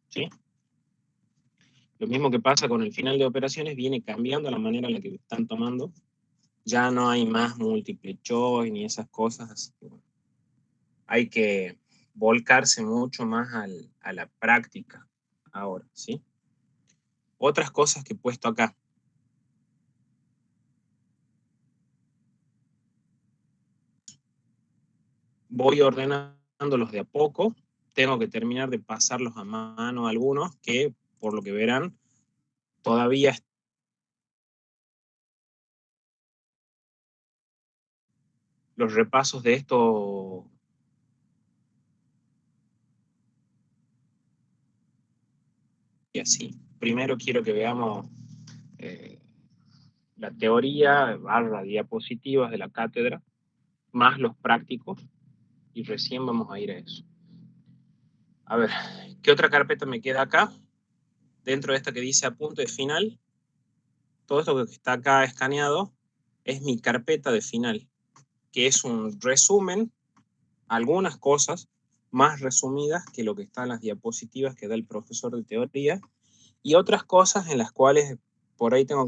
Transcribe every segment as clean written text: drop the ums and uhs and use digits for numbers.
¿sí? Lo mismo que pasa con el final de operaciones, viene cambiando la manera en la que están tomando. Ya no hay más múltiple choice ni esas cosas, así que bueno, hay que volcarse mucho más a la práctica ahora, ¿sí? Otras cosas que he puesto acá. Voy ordenándolos de a poco. Tengo que terminar de pasarlos a mano a algunos que, por lo que verán, todavía los repasos de esto y así. Primero quiero que veamos la teoría barra diapositivas de la cátedra, más los prácticos, y recién vamos a ir a eso. A ver, ¿qué otra carpeta me queda acá? Dentro de esta que dice apunte de final, todo esto que está acá escaneado es mi carpeta de final, que es un resumen, algunas cosas más resumidas que lo que está en las diapositivas que da el profesor de teoría, y otras cosas en las cuales por ahí tengo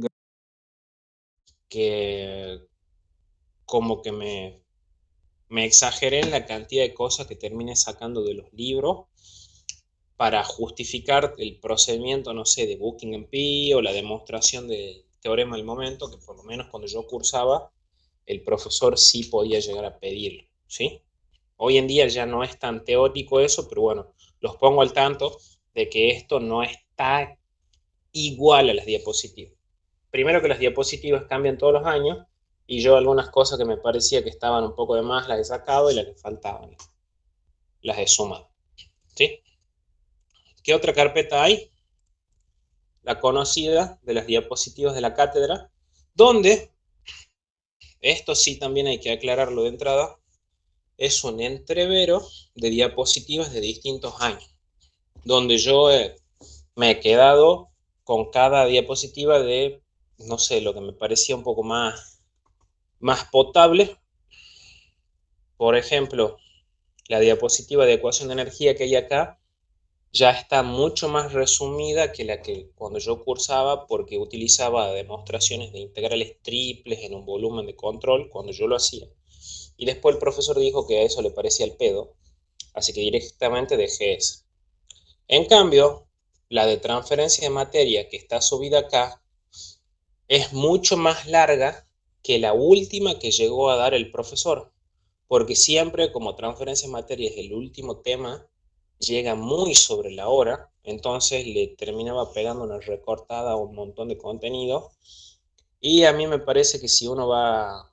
que como que me exageré en la cantidad de cosas que terminé sacando de los libros para justificar el procedimiento, no sé, de Buckingham-P o la demostración del teorema del momento, que por lo menos cuando yo cursaba, el profesor sí podía llegar a pedirlo, ¿sí? Hoy en día ya no es tan teórico eso, pero bueno, los pongo al tanto de que esto no está igual a las diapositivas. Primero que las diapositivas cambian todos los años y yo algunas cosas que me parecía que estaban un poco de más las he sacado y las que faltaban las he sumado, ¿sí? ¿Qué otra carpeta hay? La conocida de las diapositivas de la cátedra, donde, esto sí también hay que aclararlo de entrada, es un entrevero de diapositivas de distintos años, donde yo me he quedado con cada diapositiva de, no sé, lo que me parecía un poco más potable. Por ejemplo, la diapositiva de ecuación de energía que hay acá ya está mucho más resumida que la que cuando yo cursaba, porque utilizaba demostraciones de integrales triples en un volumen de control cuando yo lo hacía. Y después el profesor dijo que a eso le parecía el pedo, así que directamente dejé esa. En cambio, la de transferencia de materia que está subida acá es mucho más larga que la última que llegó a dar el profesor, porque siempre como transferencia de materia es el último tema, llega muy sobre la hora, entonces le terminaba pegando una recortada a un montón de contenido, y a mí me parece que si uno va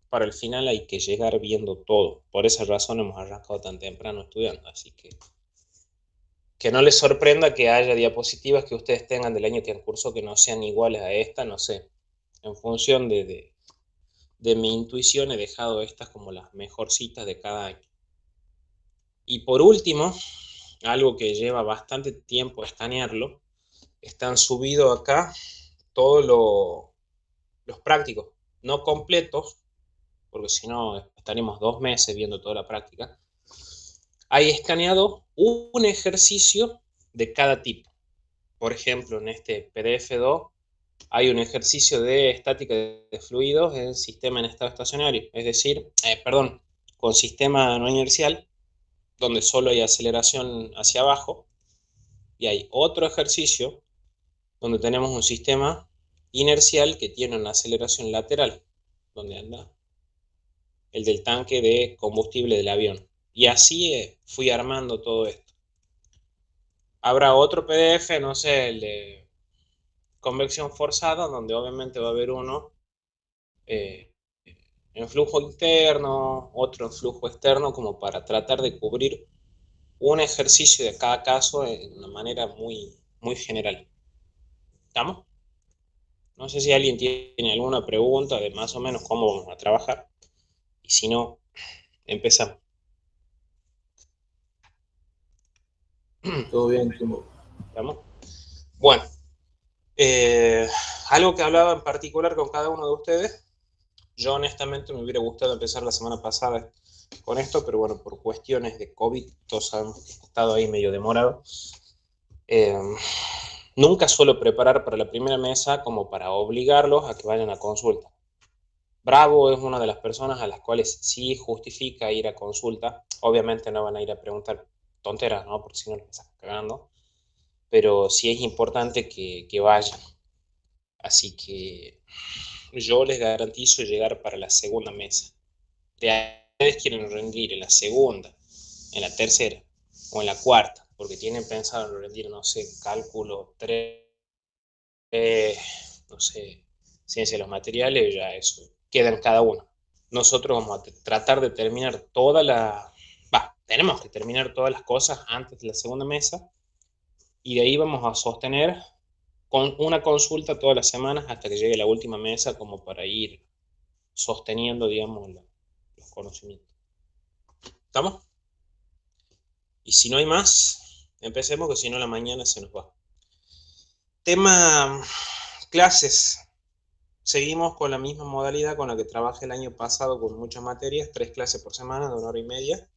para el final hay que llegar viendo todo. Por esa razón hemos arrancado tan temprano estudiando, así que no les sorprenda que haya diapositivas que ustedes tengan del año que han cursado que no sean iguales a esta, no sé, en función de mi intuición he dejado estas como las mejorcitas de cada año. Y por último, algo que lleva bastante tiempo escanearlo, están subidos acá todos los prácticos, no completos, porque si no estaríamos 2 meses viendo toda la práctica. Hay escaneado un ejercicio de cada tipo. Por ejemplo, en este PDF2 hay un ejercicio de estática de fluidos en sistema en estado estacionario, es decir, con sistema no inercial, donde solo hay aceleración hacia abajo, y hay otro ejercicio donde tenemos un sistema inercial que tiene una aceleración lateral, donde anda el del tanque de combustible del avión. Y así fui armando todo esto. Habrá otro PDF, no sé, el de convección forzada, donde obviamente va a haber uno eh, en flujo interno, otro en flujo externo, como para tratar de cubrir un ejercicio de cada caso de una manera muy general. ¿Estamos? No sé si alguien tiene alguna pregunta de más o menos cómo vamos a trabajar. Y si no, empezamos. Todo bien, Kimbo. ¿Estamos? Bueno, eh, algo que hablaba en particular con cada uno de ustedes. Yo honestamente me hubiera gustado empezar la semana pasada con esto, pero bueno, por cuestiones de COVID, todos sabemos que he estado ahí medio demorado. Nunca suelo preparar para la primera mesa como para obligarlos a que vayan a consulta. Bravo es una de las personas a las cuales sí justifica ir a consulta. Obviamente no van a ir a preguntar tonteras, ¿no? Porque si no les estás cagando. Pero sí es importante que vayan. Así que yo les garantizo llegar para la segunda mesa. Ustedes quieren rendir en la segunda, en la tercera o en la cuarta, porque tienen pensado en rendir, no sé, cálculo 3, no sé, ciencia de los materiales, ya eso queda en cada uno. Nosotros vamos a tratar de terminar tenemos que terminar todas las cosas antes de la segunda mesa y de ahí vamos a sostener con una consulta todas las semanas hasta que llegue la última mesa como para ir sosteniendo, digamos, los conocimientos. ¿Estamos? Y si no hay más, empecemos, que si no la mañana se nos va. Tema clases. Seguimos con la misma modalidad con la que trabajé el año pasado con muchas materias, 3 clases por semana de 1 hora y media.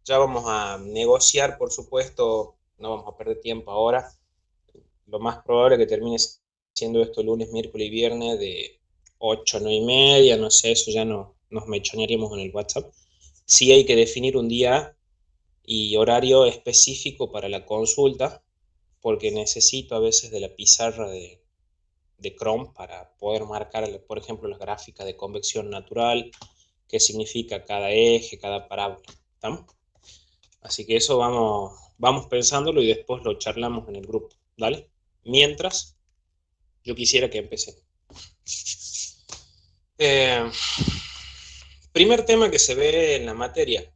Ya vamos a negociar, por supuesto, no vamos a perder tiempo ahora. Lo más probable es que termine siendo esto lunes, miércoles y viernes de 8 a 9 y media, no sé, eso ya no, nos mechonearíamos en el WhatsApp. Sí hay que definir un día y horario específico para la consulta, porque necesito a veces de la pizarra de Chrome para poder marcar, por ejemplo, las gráficas de convección natural, qué significa cada eje, cada parábola. ¿Estamos? Así que eso vamos pensándolo y después lo charlamos en el grupo. ¿Dale? Mientras, yo quisiera que empecé. Primer tema que se ve en la materia.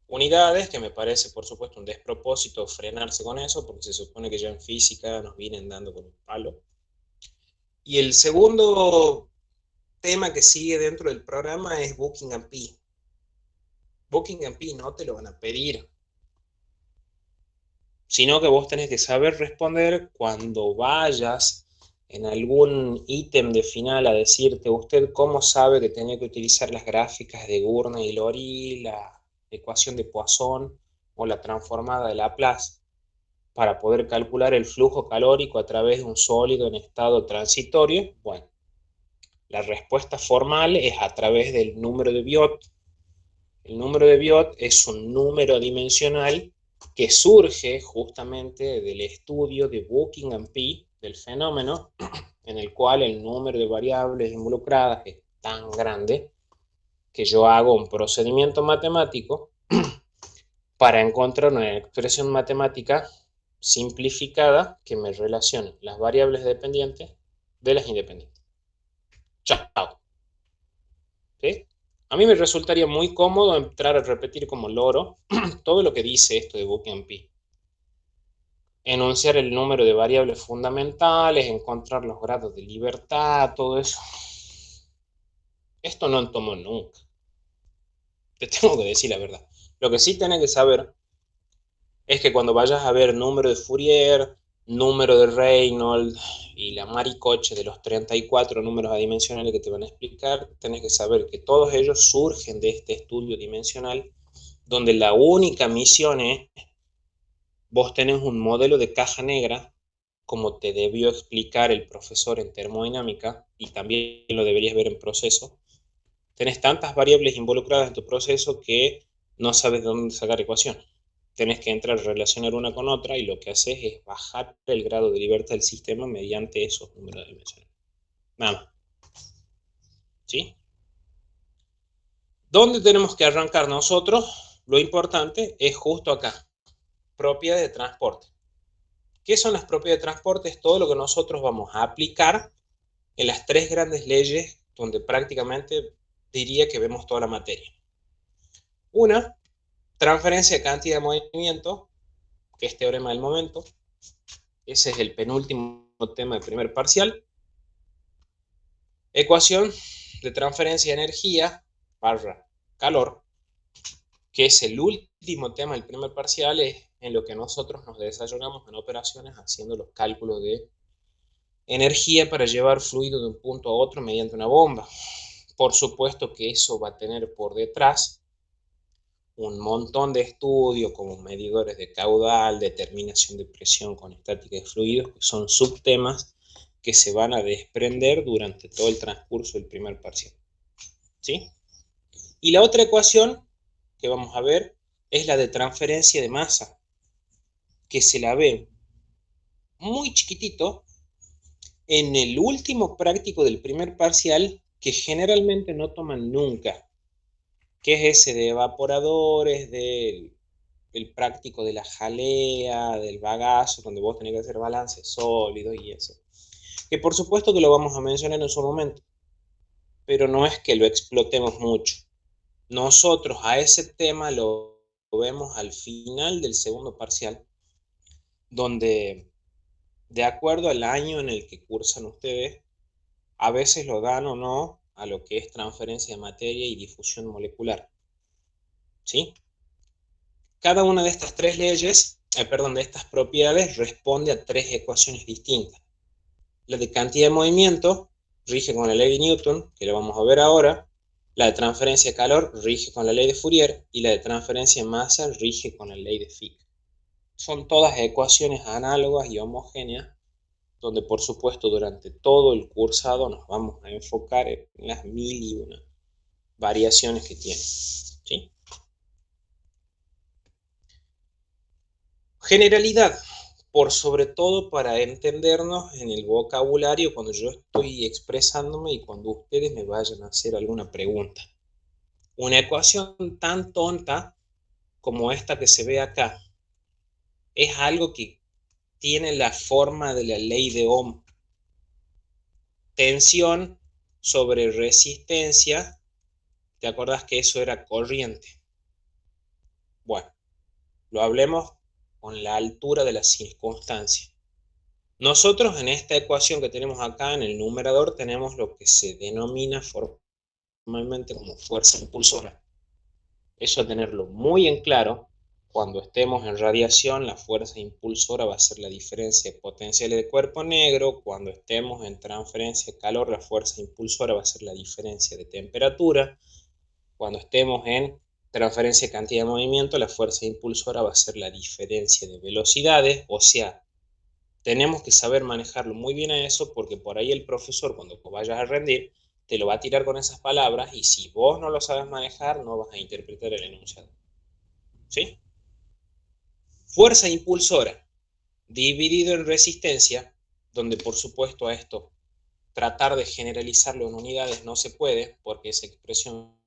Unidades, que me parece, por supuesto, un despropósito frenarse con eso, porque se supone que ya en física nos vienen dando con el palo. Y el segundo tema que sigue dentro del programa es Booking and P. Booking and P no te lo van a pedir, sino que vos tenés que saber responder cuando vayas en algún ítem de final a decirte usted cómo sabe que tenía que utilizar las gráficas de Gurney y Lori, la ecuación de Poisson o la transformada de Laplace para poder calcular el flujo calórico a través de un sólido en estado transitorio. Bueno, la respuesta formal es a través del número de Biot. El número de Biot es un número dimensional que surge justamente del estudio de Booking and P del fenómeno, en el cual el número de variables involucradas es tan grande que yo hago un procedimiento matemático para encontrar una expresión matemática simplificada que me relacione las variables dependientes de las independientes. Chao. ¿Sí? A mí me resultaría muy cómodo entrar a repetir como loro todo lo que dice esto de Booking and P. Enunciar el número de variables fundamentales, encontrar los grados de libertad, todo eso. Esto no tomo nunca. Te tengo que decir la verdad. Lo que sí tenés que saber es que cuando vayas a ver número de Fourier, número de Reynolds y la maricoche de los 34 números adimensionales que te van a explicar, tenés que saber que todos ellos surgen de este estudio dimensional, donde la única misión es, vos tenés un modelo de caja negra, como te debió explicar el profesor en termodinámica, y también lo deberías ver en proceso. Tenés tantas variables involucradas en tu proceso que no sabes de dónde sacar ecuaciones. Tenés que entrar a relacionar una con otra y lo que haces es bajar el grado de libertad del sistema mediante esos números dimensionales. Nada más. ¿Sí? ¿Dónde tenemos que arrancar nosotros? Lo importante es justo acá. Propiedades de transporte. ¿Qué son las propiedades de transporte? Es todo lo que nosotros vamos a aplicar en las 3 grandes leyes donde prácticamente diría que vemos toda la materia. Una, transferencia de cantidad de movimiento, que es teorema del momento. Ese es el penúltimo tema del primer parcial. Ecuación de transferencia de energía barra calor, que es el último tema del primer parcial, es en lo que nosotros nos desarrollamos en operaciones haciendo los cálculos de energía para llevar fluido de un punto a otro mediante una bomba. Por supuesto que eso va a tener por detrás un montón de estudios como medidores de caudal, determinación de presión con estática de fluidos, que son subtemas que se van a desprender durante todo el transcurso del primer parcial. ¿Sí? Y la otra ecuación que vamos a ver es la de transferencia de masa, que se la ve muy chiquitito en el último práctico del primer parcial, que generalmente no toman nunca, que es ese de evaporadores, del práctico de la jalea, del bagazo, donde vos tenés que hacer balance sólido y eso. Que por supuesto que lo vamos a mencionar en su momento, pero no es que lo explotemos mucho. Nosotros a ese tema lo vemos al final del segundo parcial, donde de acuerdo al año en el que cursan ustedes, a veces lo dan o no a lo que es transferencia de materia y difusión molecular. ¿Sí? Cada una de estas tres leyes, de estas propiedades, responde a tres ecuaciones distintas. La de cantidad de movimiento rige con la ley de Newton, que lo vamos a ver ahora. La de transferencia de calor rige con la ley de Fourier, y la de transferencia de masa rige con la ley de Fick. Son todas ecuaciones análogas y homogéneas, donde por supuesto durante todo el cursado nos vamos a enfocar en las 1001 variaciones que tiene. ¿Sí? Generalidad, por sobre todo para entendernos en el vocabulario cuando yo estoy expresándome y cuando ustedes me vayan a hacer alguna pregunta. Una ecuación tan tonta como esta que se ve acá es algo que tiene la forma de la ley de Ohm. Tensión sobre resistencia, ¿te acuerdas que eso era corriente? Bueno, lo hablemos con la altura de la circunstancia. Nosotros en esta ecuación que tenemos acá en el numerador tenemos lo que se denomina formalmente como fuerza impulsora. Eso a tenerlo muy en claro. Cuando estemos en radiación, la fuerza impulsora va a ser la diferencia de potenciales de cuerpo negro. Cuando estemos en transferencia de calor, la fuerza impulsora va a ser la diferencia de temperatura. Cuando estemos en transferencia de cantidad de movimiento, la fuerza impulsora va a ser la diferencia de velocidades. O sea, tenemos que saber manejarlo muy bien a eso, porque por ahí el profesor, cuando vayas a rendir, te lo va a tirar con esas palabras, y si vos no lo sabes manejar, no vas a interpretar el enunciado. ¿Sí? Fuerza impulsora dividido en resistencia, donde por supuesto a esto tratar de generalizarlo en unidades no se puede, porque esa expresión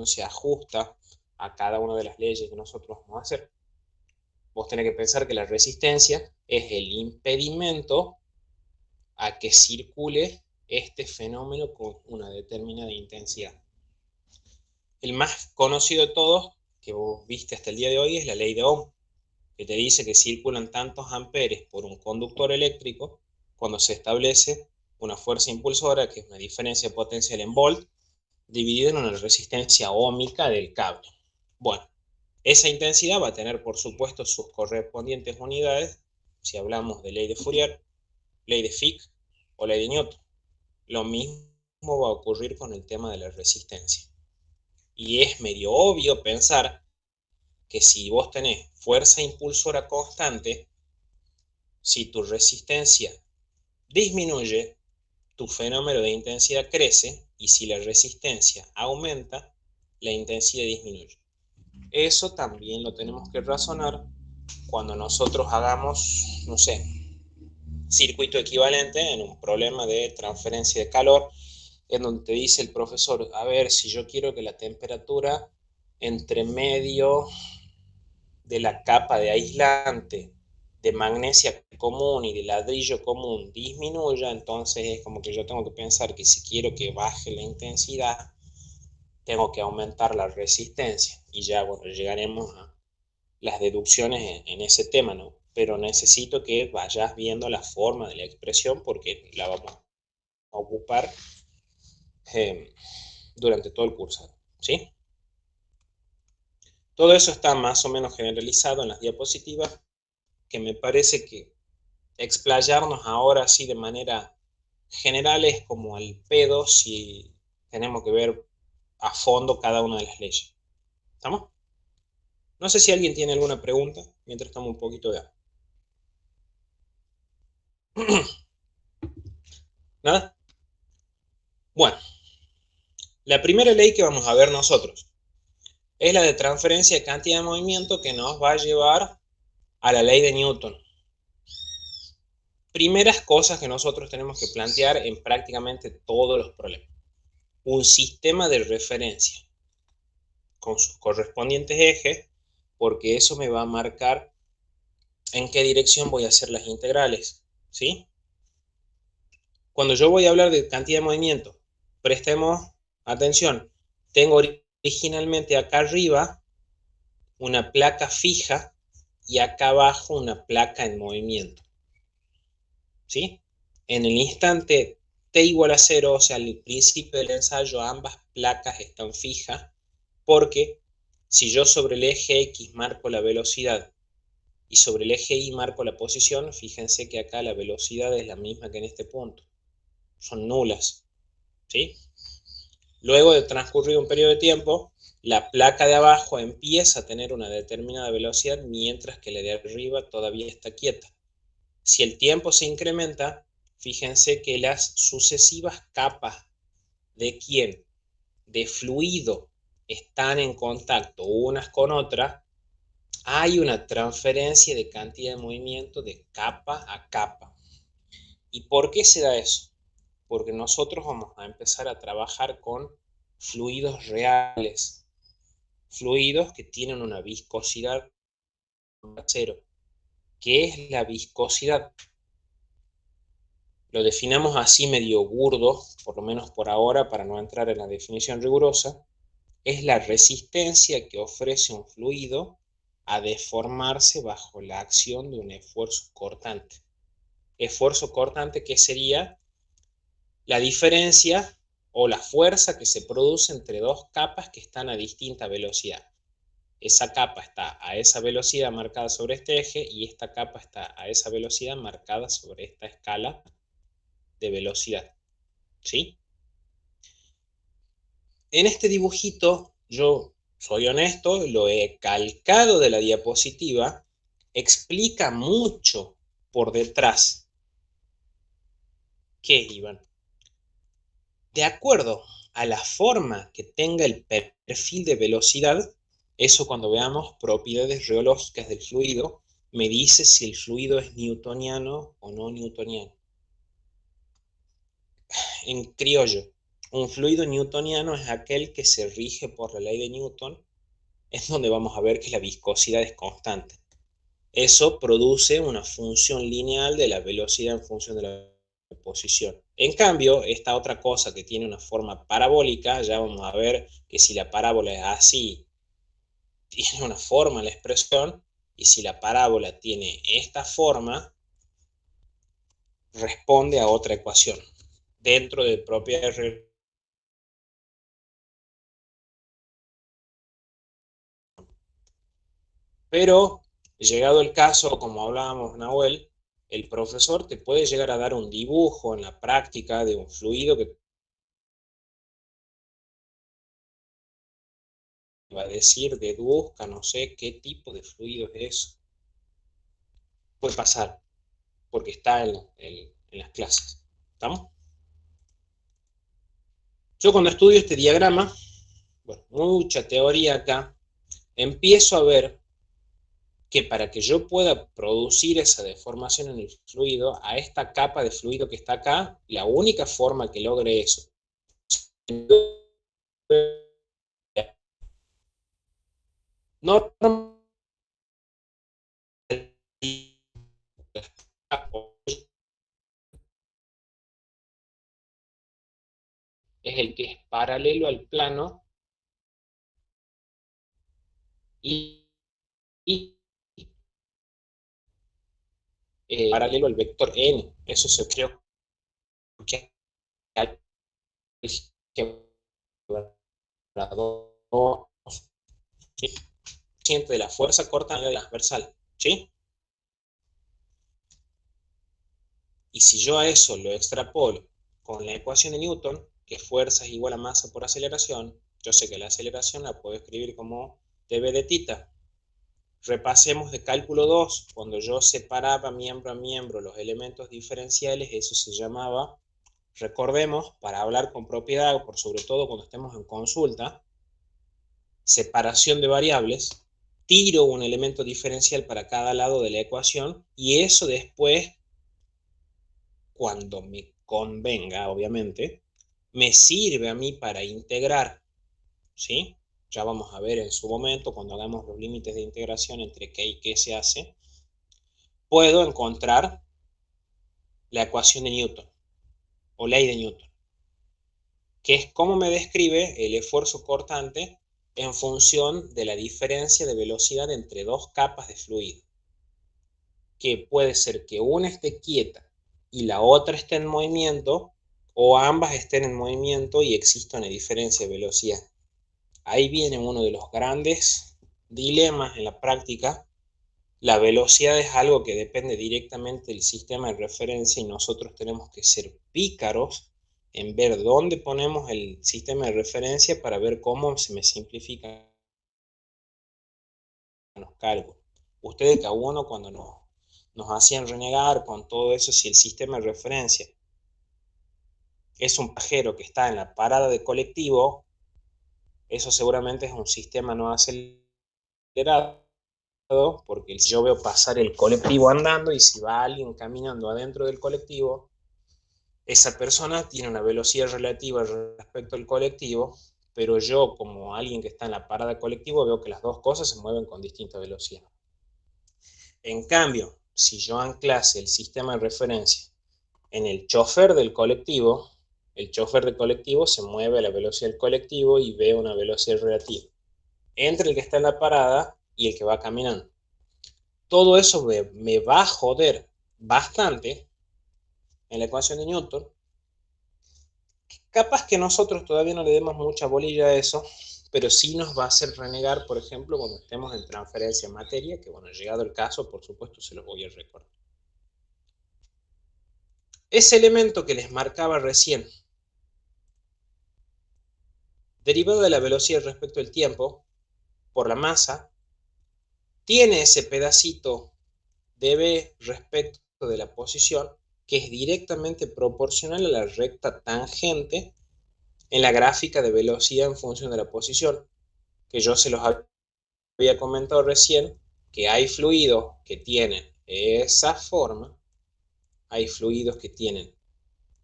se ajusta a cada una de las leyes que nosotros vamos a hacer. Vos tenés que pensar que la resistencia es el impedimento a que circule este fenómeno con una determinada intensidad. El más conocido de todos, que vos viste hasta el día de hoy, es la ley de Ohm, que te dice que circulan tantos amperes por un conductor eléctrico cuando se establece una fuerza impulsora, que es una diferencia potencial en volt, dividida en una resistencia ohmica del cable. Bueno, esa intensidad va a tener, por supuesto, sus correspondientes unidades, si hablamos de ley de Fourier, ley de Fick o ley de Newton. Lo mismo va a ocurrir con el tema de la resistencia. Y es medio obvio pensar que si vos tenés fuerza impulsora constante, si tu resistencia disminuye, tu fenómeno de intensidad crece, y si la resistencia aumenta, la intensidad disminuye. Eso también lo tenemos que razonar cuando nosotros hagamos, no sé, circuito equivalente en un problema de transferencia de calor, en donde te dice el profesor, a ver, si yo quiero que la temperatura entre medio de la capa de aislante de magnesia común y de ladrillo común disminuya, entonces es como que yo tengo que pensar que si quiero que baje la intensidad, tengo que aumentar la resistencia. Y ya, bueno, llegaremos a las deducciones en ese tema, ¿no? Pero necesito que vayas viendo la forma de la expresión, porque la vamos a ocupar durante todo el curso, ¿sí? Todo eso está más o menos generalizado en las diapositivas, que me parece que explayarnos ahora así de manera general es como al pedo si tenemos que ver a fondo cada una de las leyes. ¿Estamos? No sé si alguien tiene alguna pregunta, mientras estamos un poquito de agua. ¿Nada? Bueno, la primera ley que vamos a ver nosotros es la de transferencia de cantidad de movimiento que nos va a llevar a la ley de Newton. Primeras cosas que nosotros tenemos que plantear en prácticamente todos los problemas. Un sistema de referencia con sus correspondientes ejes, porque eso me va a marcar en qué dirección voy a hacer las integrales, ¿sí? Cuando yo voy a hablar de cantidad de movimiento, prestemos atención. Tengo originalmente acá arriba una placa fija y acá abajo una placa en movimiento, ¿sí? En el instante t igual a 0, o sea, al principio del ensayo, ambas placas están fijas, porque si yo sobre el eje X marco la velocidad y sobre el eje Y marco la posición, fíjense que acá la velocidad es la misma que en este punto. Son nulas, ¿sí? Luego de transcurrido un periodo de tiempo, la placa de abajo empieza a tener una determinada velocidad, mientras que la de arriba todavía está quieta. Si el tiempo se incrementa, fíjense que las sucesivas capas de ¿quién? De fluido están en contacto unas con otras, hay una transferencia de cantidad de movimiento de capa a capa. ¿Y por qué se da eso? Porque nosotros vamos a empezar a trabajar con fluidos reales, fluidos que tienen una viscosidad cero. ¿Qué es la viscosidad? Lo definamos así medio burdo, por lo menos por ahora, para no entrar en la definición rigurosa. Es la resistencia que ofrece un fluido a deformarse bajo la acción de un esfuerzo cortante. Esfuerzo cortante que sería la diferencia o la fuerza que se produce entre dos capas que están a distinta velocidad. Esa capa está a esa velocidad marcada sobre este eje y esta capa está a esa velocidad marcada sobre esta escala de velocidad, ¿sí? En este dibujito, yo soy honesto, lo he calcado de la diapositiva, explica mucho por detrás. ¿Qué, Iván? De acuerdo a la forma que tenga el perfil de velocidad, eso cuando veamos propiedades reológicas del fluido, me dice si el fluido es newtoniano o no newtoniano. En criollo, un fluido newtoniano es aquel que se rige por la ley de Newton, es donde vamos a ver que la viscosidad es constante. Eso produce una función lineal de la velocidad en función de la posición. En cambio, esta otra cosa que tiene una forma parabólica, ya vamos a ver que si la parábola es así, tiene una forma la expresión, y si la parábola tiene esta forma, responde a otra ecuación dentro de propiedades. Pero, llegado el caso, como hablábamos, Nahuel, el profesor te puede llegar a dar un dibujo en la práctica de un fluido que va a decir, deduzca, no sé qué tipo de fluido es eso. Puede pasar, porque está en las clases. ¿Estamos? Yo cuando estudio este diagrama, bueno, mucha teoría acá, empiezo a ver que para que yo pueda producir esa deformación en el fluido, a esta capa de fluido que está acá, la única forma que logre eso no es el que es paralelo al plano y, y paralelo al vector n. Eso se creó que hay de la fuerza corta en la transversal, ¿sí? Y si yo a eso lo extrapolo con la ecuación de Newton, que fuerza es igual a masa por aceleración, yo sé que la aceleración la puedo escribir como dv de tita, Repasemos de cálculo 2, cuando yo separaba miembro a miembro los elementos diferenciales, eso se llamaba, recordemos, para hablar con propiedad, por sobre todo cuando estemos en consulta, separación de variables, tiro un elemento diferencial para cada lado de la ecuación y eso después, cuando me convenga, obviamente, me sirve a mí para integrar, ¿sí? Ya vamos a ver en su momento, cuando hagamos los límites de integración entre qué y qué se hace, puedo encontrar la ecuación de Newton o ley de Newton, que es cómo me describe el esfuerzo cortante en función de la diferencia de velocidad entre dos capas de fluido, que puede ser que una esté quieta y la otra esté en movimiento, o ambas estén en movimiento y exista una diferencia de velocidad. Ahí viene uno de los grandes dilemas en la práctica. La velocidad es algo que depende directamente del sistema de referencia y nosotros tenemos que ser pícaros en ver dónde ponemos el sistema de referencia para ver cómo se me simplifican los cálculos. Ustedes cada uno cuando nos hacían renegar con todo eso, si el sistema de referencia es un pajero que está en la parada de colectivo, eso seguramente es un sistema no acelerado, porque si yo veo pasar el colectivo andando y si va alguien caminando adentro del colectivo, esa persona tiene una velocidad relativa respecto al colectivo, pero yo como alguien que está en la parada de colectivo veo que las dos cosas se mueven con distinta velocidad. En cambio, si yo anclase el sistema de referencia en el chofer del colectivo, el chofer del colectivo se mueve a la velocidad del colectivo y ve una velocidad relativa entre el que está en la parada y el que va caminando. Todo eso me va a joder bastante en la ecuación de Newton. Capaz que nosotros todavía no le demos mucha bolilla a eso, pero sí nos va a hacer renegar, por ejemplo, cuando estemos en transferencia de materia, que bueno, llegado el caso, por supuesto, se los voy a recordar. Ese elemento que les marcaba recién, derivado de la velocidad respecto al tiempo, por la masa, tiene ese pedacito de B respecto de la posición, que es directamente proporcional a la recta tangente en la gráfica de velocidad en función de la posición, que yo se los había comentado recién, que hay fluidos que tienen esa forma, hay fluidos que tienen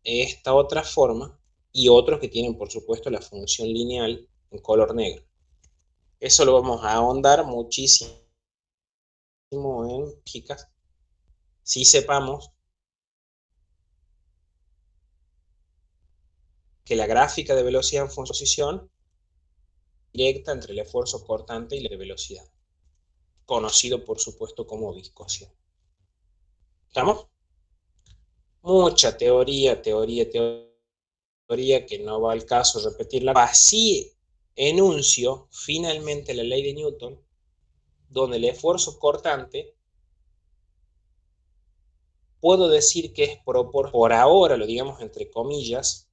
esta otra forma y otros que tienen, por supuesto, la función lineal en color negro. Eso lo vamos a ahondar muchísimo en chicas, si sepamos que la gráfica de velocidad en función de posición directa entre el esfuerzo cortante y la velocidad, conocido por supuesto como viscosidad. ¿Estamos? Mucha teoría que no va al caso repetirla. Así enuncio finalmente la ley de Newton, donde el esfuerzo cortante puedo decir que es por ahora, lo digamos entre comillas,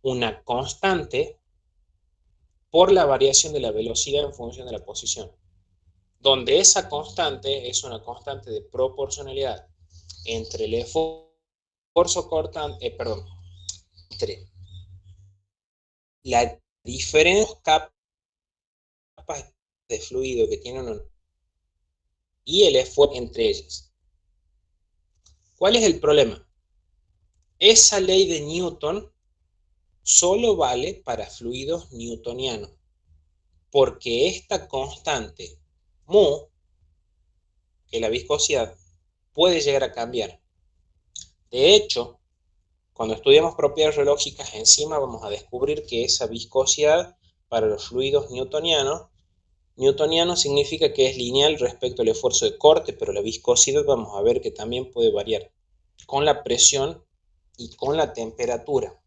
una constante por la variación de la velocidad en función de la posición, donde esa constante es una constante de proporcionalidad entre el esfuerzo cortante, entre la diferencia capas de fluido que tienen y el esfuerzo entre ellas. ¿Cuál es el problema? Esa ley de Newton solo vale para fluidos newtonianos, porque esta constante mu, que es la viscosidad, puede llegar a cambiar. De hecho, cuando estudiamos propiedades reológicas, encima vamos a descubrir que esa viscosidad para los fluidos newtoniano significa que es lineal respecto al esfuerzo de corte, pero la viscosidad vamos a ver que también puede variar con la presión y con la temperatura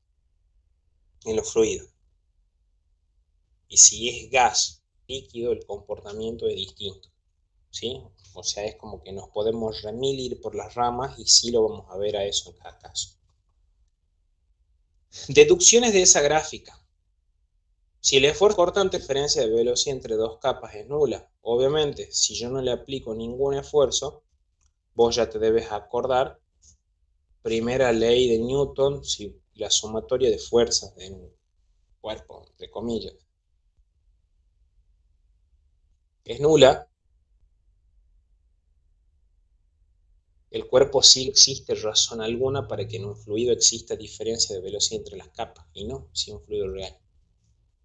en los fluidos. Y si es gas líquido, el comportamiento es distinto, ¿sí? O sea, es como que nos podemos ir por las ramas y sí lo vamos a ver a eso en cada caso. Deducciones de esa gráfica. Si el esfuerzo cortante diferencia de velocidad entre dos capas es nula, obviamente, si yo no le aplico ningún esfuerzo, vos ya te debes acordar, primera ley de Newton, si la sumatoria de fuerzas de un cuerpo, entre comillas, es nula, el cuerpo sí existe razón alguna para que en un fluido exista diferencia de velocidad entre las capas, y no si un fluido real.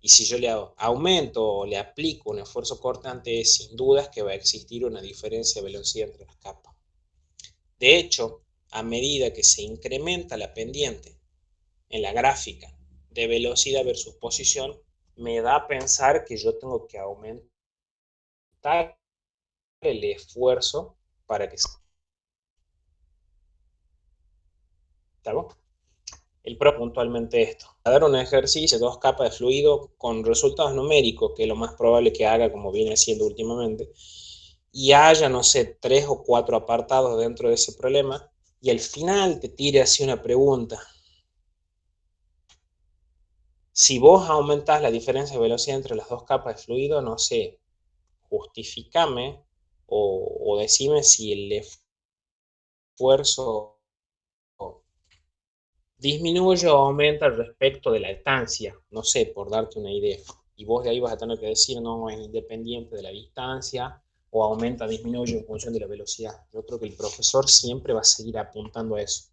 Y si yo le aumento o le aplico un esfuerzo cortante, sin dudas que va a existir una diferencia de velocidad entre las capas. De hecho, a medida que se incrementa la pendiente en la gráfica de velocidad versus posición, me da a pensar que yo tengo que aumentar el esfuerzo para que se... ¿Estamos? El pro puntualmente esto. A dar un ejercicio de dos capas de fluido con resultados numéricos, que es lo más probable que haga, como viene haciendo últimamente, y haya, no sé, 3 o 4 apartados dentro de ese problema, y al final te tire así una pregunta. Si vos aumentás la diferencia de velocidad entre las dos capas de fluido, no sé, justificame o decime si el esfuerzo disminuye o aumenta respecto de la distancia, no sé, por darte una idea. Y vos de ahí vas a tener que decir, no, es independiente de la distancia, o aumenta, disminuye en función de la velocidad. Yo creo que el profesor siempre va a seguir apuntando a eso.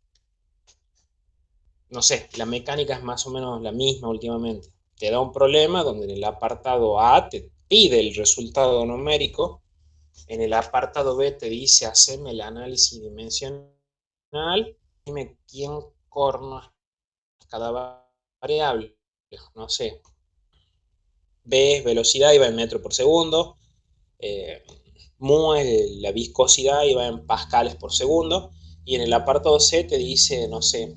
No sé, la mecánica es más o menos la misma últimamente. Te da un problema donde en el apartado A te pide el resultado numérico, en el apartado B te dice, haceme el análisis dimensional, dime quién corno cada variable, no sé, B es velocidad y va en metros por segundo, mu es la viscosidad y va en pascales por segundo, y en el apartado C te dice, no sé,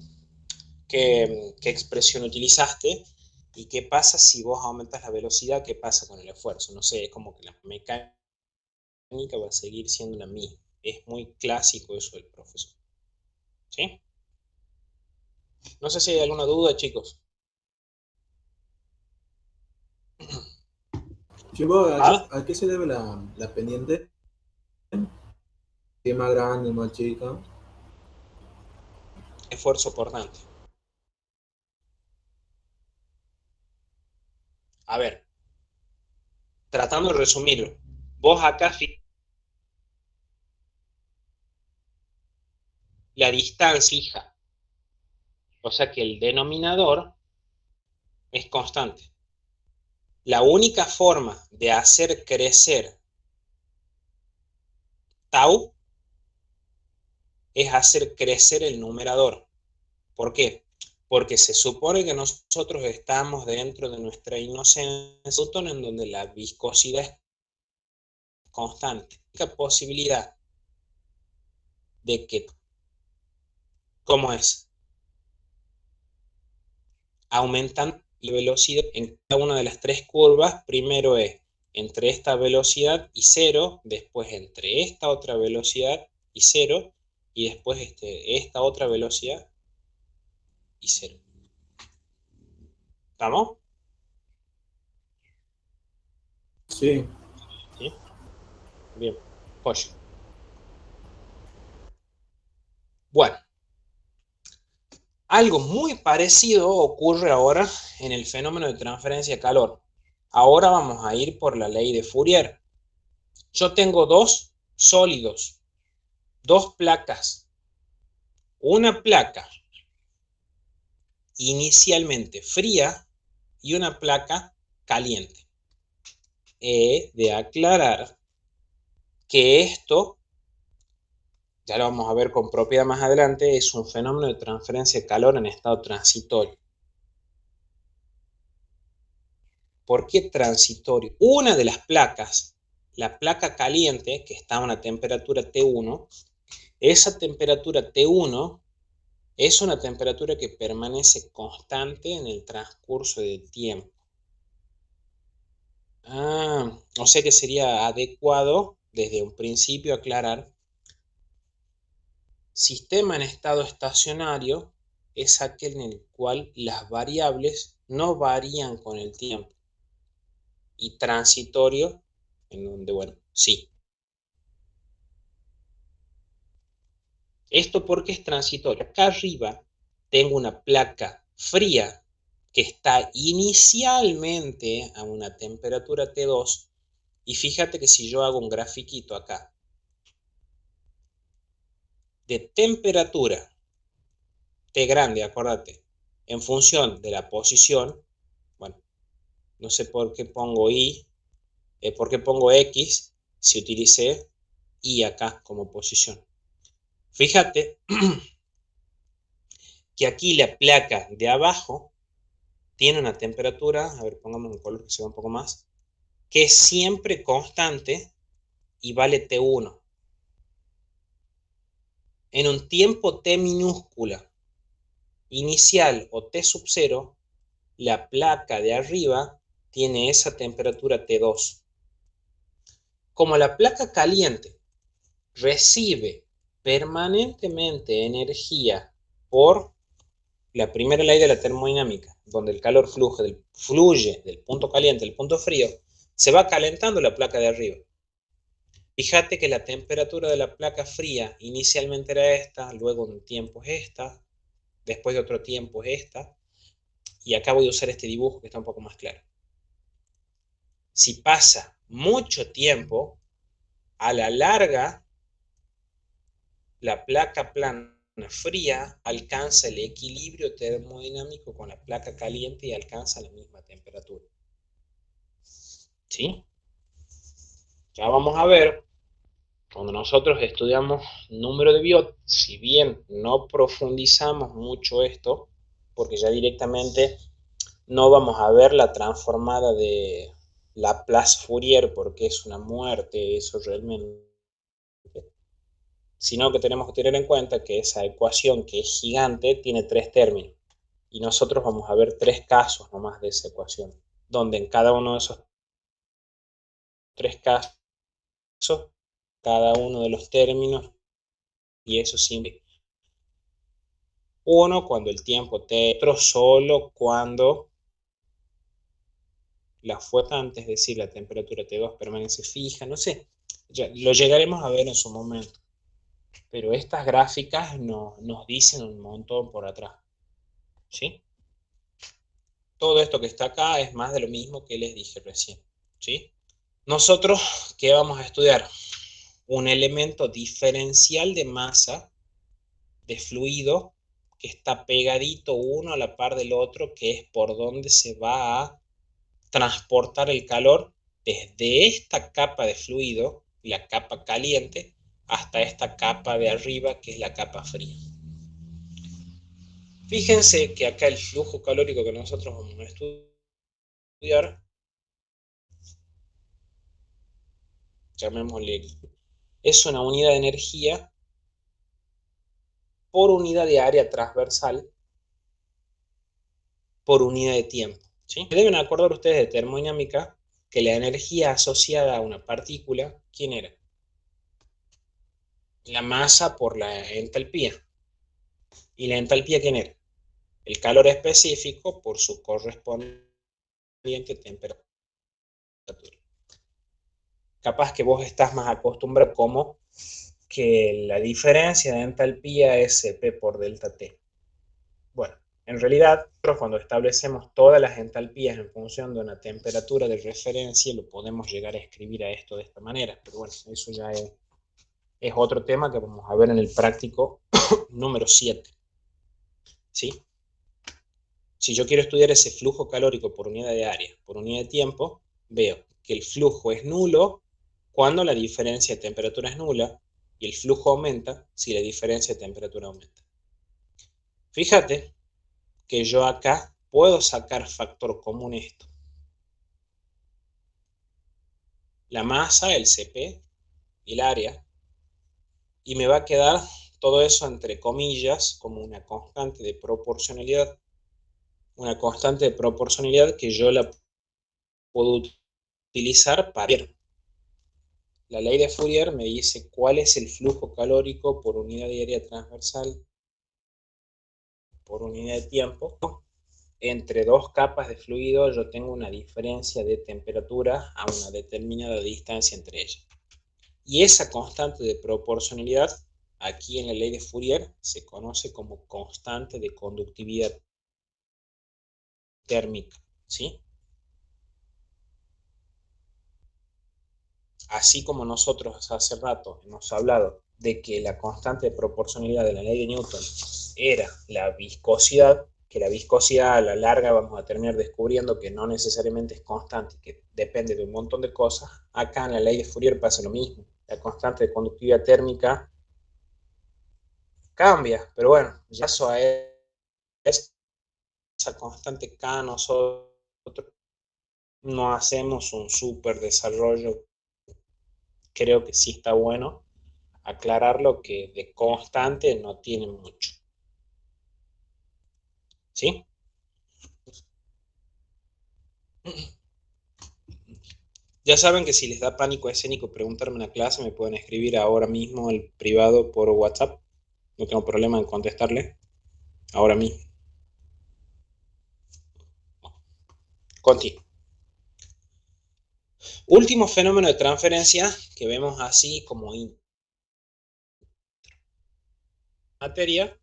qué expresión utilizaste y qué pasa si vos aumentas la velocidad, qué pasa con el esfuerzo, no sé, es como que la mecánica va a seguir siendo la misma, es muy clásico eso del profesor, ¿sí? No sé si hay alguna duda, chicos. Chivo, ¿Ah? a qué se debe la pendiente? ¿Qué más grande, más chica? Esfuerzo cortante. A ver, tratando de resumirlo, vos acá la distancia fija, o sea que el denominador es constante. La única forma de hacer crecer tau es hacer crecer el numerador. ¿Por qué? Porque se supone que nosotros estamos dentro de nuestra inocencia, en donde la viscosidad es constante. La posibilidad de que, ¿cómo es? Aumentan la velocidad en cada una de las tres curvas. Primero es entre esta velocidad y cero, después entre esta otra velocidad y cero, y después esta otra velocidad y cero. ¿Estamos? Sí. ¿Sí? Bien. Pollo. Bueno, algo muy parecido ocurre ahora en el fenómeno de transferencia de calor. Ahora vamos a ir por la ley de Fourier. Yo tengo dos sólidos, dos placas. Una placa inicialmente fría y una placa caliente. He de aclarar que esto, ya lo vamos a ver con propiedad más adelante, es un fenómeno de transferencia de calor en estado transitorio. ¿Por qué transitorio? Una de las placas, la placa caliente, que está a una temperatura T1, esa temperatura T1 es una temperatura que permanece constante en el transcurso del tiempo. O sea que sería adecuado desde un principio aclarar, sistema en estado estacionario es aquel en el cual las variables no varían con el tiempo. y transitorio, en donde, bueno, sí. ¿Esto porque es transitorio? Acá arriba tengo una placa fría que está inicialmente a una temperatura T2 y fíjate que si yo hago un grafiquito acá de temperatura T grande, acordate, en función de la posición, bueno, no sé por qué pongo Y, por qué pongo X si utilicé Y acá como posición. Fíjate que aquí la placa de abajo tiene una temperatura, a ver, pongamos un color que se vea un poco más, que es siempre constante y vale T1. En un tiempo T minúscula inicial o T sub 0, la placa de arriba tiene esa temperatura T2. Como la placa caliente recibe permanentemente energía por la primera ley de la termodinámica, donde el calor fluye del punto caliente al punto frío, se va calentando la placa de arriba. Fíjate que la temperatura de la placa fría inicialmente era esta, luego un tiempo es esta, después de otro tiempo es esta, y acá voy a usar este dibujo que está un poco más claro. Si pasa mucho tiempo, a la larga, la placa plana fría alcanza el equilibrio termodinámico con la placa caliente y alcanza la misma temperatura. ¿Sí? Ya vamos a ver, cuando nosotros estudiamos número de Biot, si bien no profundizamos mucho esto, porque ya directamente no vamos a ver la transformada de Laplace-Fourier porque es una muerte, eso realmente, sino que tenemos que tener en cuenta que esa ecuación que es gigante tiene tres términos. Y nosotros vamos a ver tres casos nomás de esa ecuación, donde en cada uno de esos tres casos, cada uno de los términos, y eso siempre, uno cuando el tiempo t, otro solo cuando la fuente, es decir, la temperatura T2 permanece fija, no sé, ya lo llegaremos a ver en su momento. Pero estas gráficas nos dicen un montón por atrás, ¿sí? Todo esto que está acá es más de lo mismo que les dije recién, ¿sí? Nosotros, ¿qué vamos a estudiar? Un elemento diferencial de masa de fluido que está pegadito uno a la par del otro, que es por donde se va a transportar el calor desde esta capa de fluido, la capa caliente, hasta esta capa de arriba, que es la capa fría. Fíjense que acá el flujo calórico que nosotros vamos a estudiar, llamémosle, es una unidad de energía por unidad de área transversal por unidad de tiempo, ¿sí? Deben acordar ustedes de termodinámica que la energía asociada a una partícula, ¿quién era? La masa por la entalpía. ¿Y la entalpía quién era? El calor específico por su correspondiente temperatura. Capaz que vos estás más acostumbrado como que la diferencia de entalpía es P por delta T. Bueno, en realidad, cuando establecemos todas las entalpías en función de una temperatura de referencia, lo podemos llegar a escribir a esto de esta manera. Pero bueno, eso ya es otro tema que vamos a ver en el práctico número 7. ¿Sí? Si yo quiero estudiar ese flujo calórico por unidad de área, por unidad de tiempo, veo que el flujo es nulo cuando la diferencia de temperatura es nula y el flujo aumenta si la diferencia de temperatura aumenta. Fíjate que yo acá puedo sacar factor común esto. La masa, el Cp, y el área, y me va a quedar todo eso entre comillas como una constante de proporcionalidad. Una constante de proporcionalidad que yo la puedo utilizar para ver. La ley de Fourier me dice cuál es el flujo calórico por unidad de área transversal por unidad de tiempo entre dos capas de fluido yo tengo una diferencia de temperatura a una determinada distancia entre ellas. Y esa constante de proporcionalidad, aquí en la ley de Fourier, se conoce como constante de conductividad térmica, ¿sí? Así como nosotros hace rato hemos hablado de que la constante de proporcionalidad de la ley de Newton era la viscosidad, que la viscosidad a la larga vamos a terminar descubriendo que no necesariamente es constante, que depende de un montón de cosas. Acá en la ley de Fourier pasa lo mismo. La constante de conductividad térmica cambia, pero bueno, ya eso es esa constante K, nosotros no hacemos un súper desarrollo. Creo que sí está bueno aclararlo, que de constante no tiene mucho. ¿Sí? Ya saben que si les da pánico escénico preguntarme en la clase, me pueden escribir ahora mismo el privado por WhatsApp. No tengo problema en contestarle ahora mismo. Continuo. Último fenómeno de transferencia que vemos así como materia.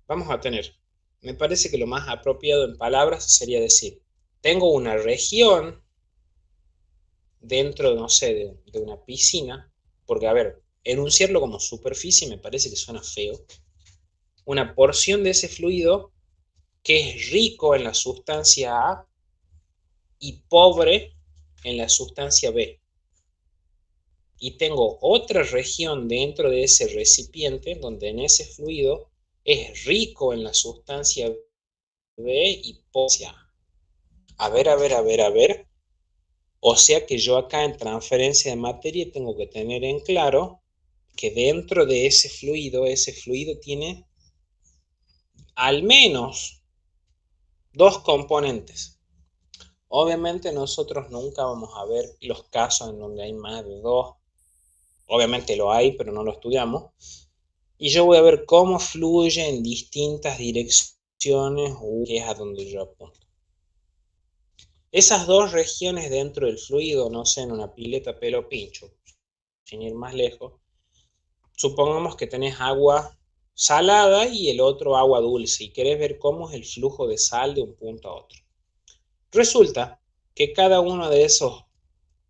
Vamos a tener, me parece que lo más apropiado en palabras sería decir, tengo una región dentro, no sé, de una piscina, porque a ver, enunciarlo como superficie me parece que suena feo, una porción de ese fluido que es rico en la sustancia A y pobre en la sustancia B. Y tengo otra región dentro de ese recipiente donde en ese fluido es rico en la sustancia B y pobre en la A. A ver. O sea que yo acá en transferencia de materia tengo que tener en claro que dentro de ese fluido tiene al menos dos componentes. Obviamente nosotros nunca vamos a ver los casos en donde hay más de dos. Obviamente lo hay, pero no lo estudiamos. Y yo voy a ver cómo fluye en distintas direcciones, que es a donde yo apunto. Esas dos regiones dentro del fluido, no sé, en una pileta pelo pincho, sin ir más lejos, supongamos que tenés agua salada y el otro agua dulce y querés ver cómo es el flujo de sal de un punto a otro. Resulta que cada uno de esos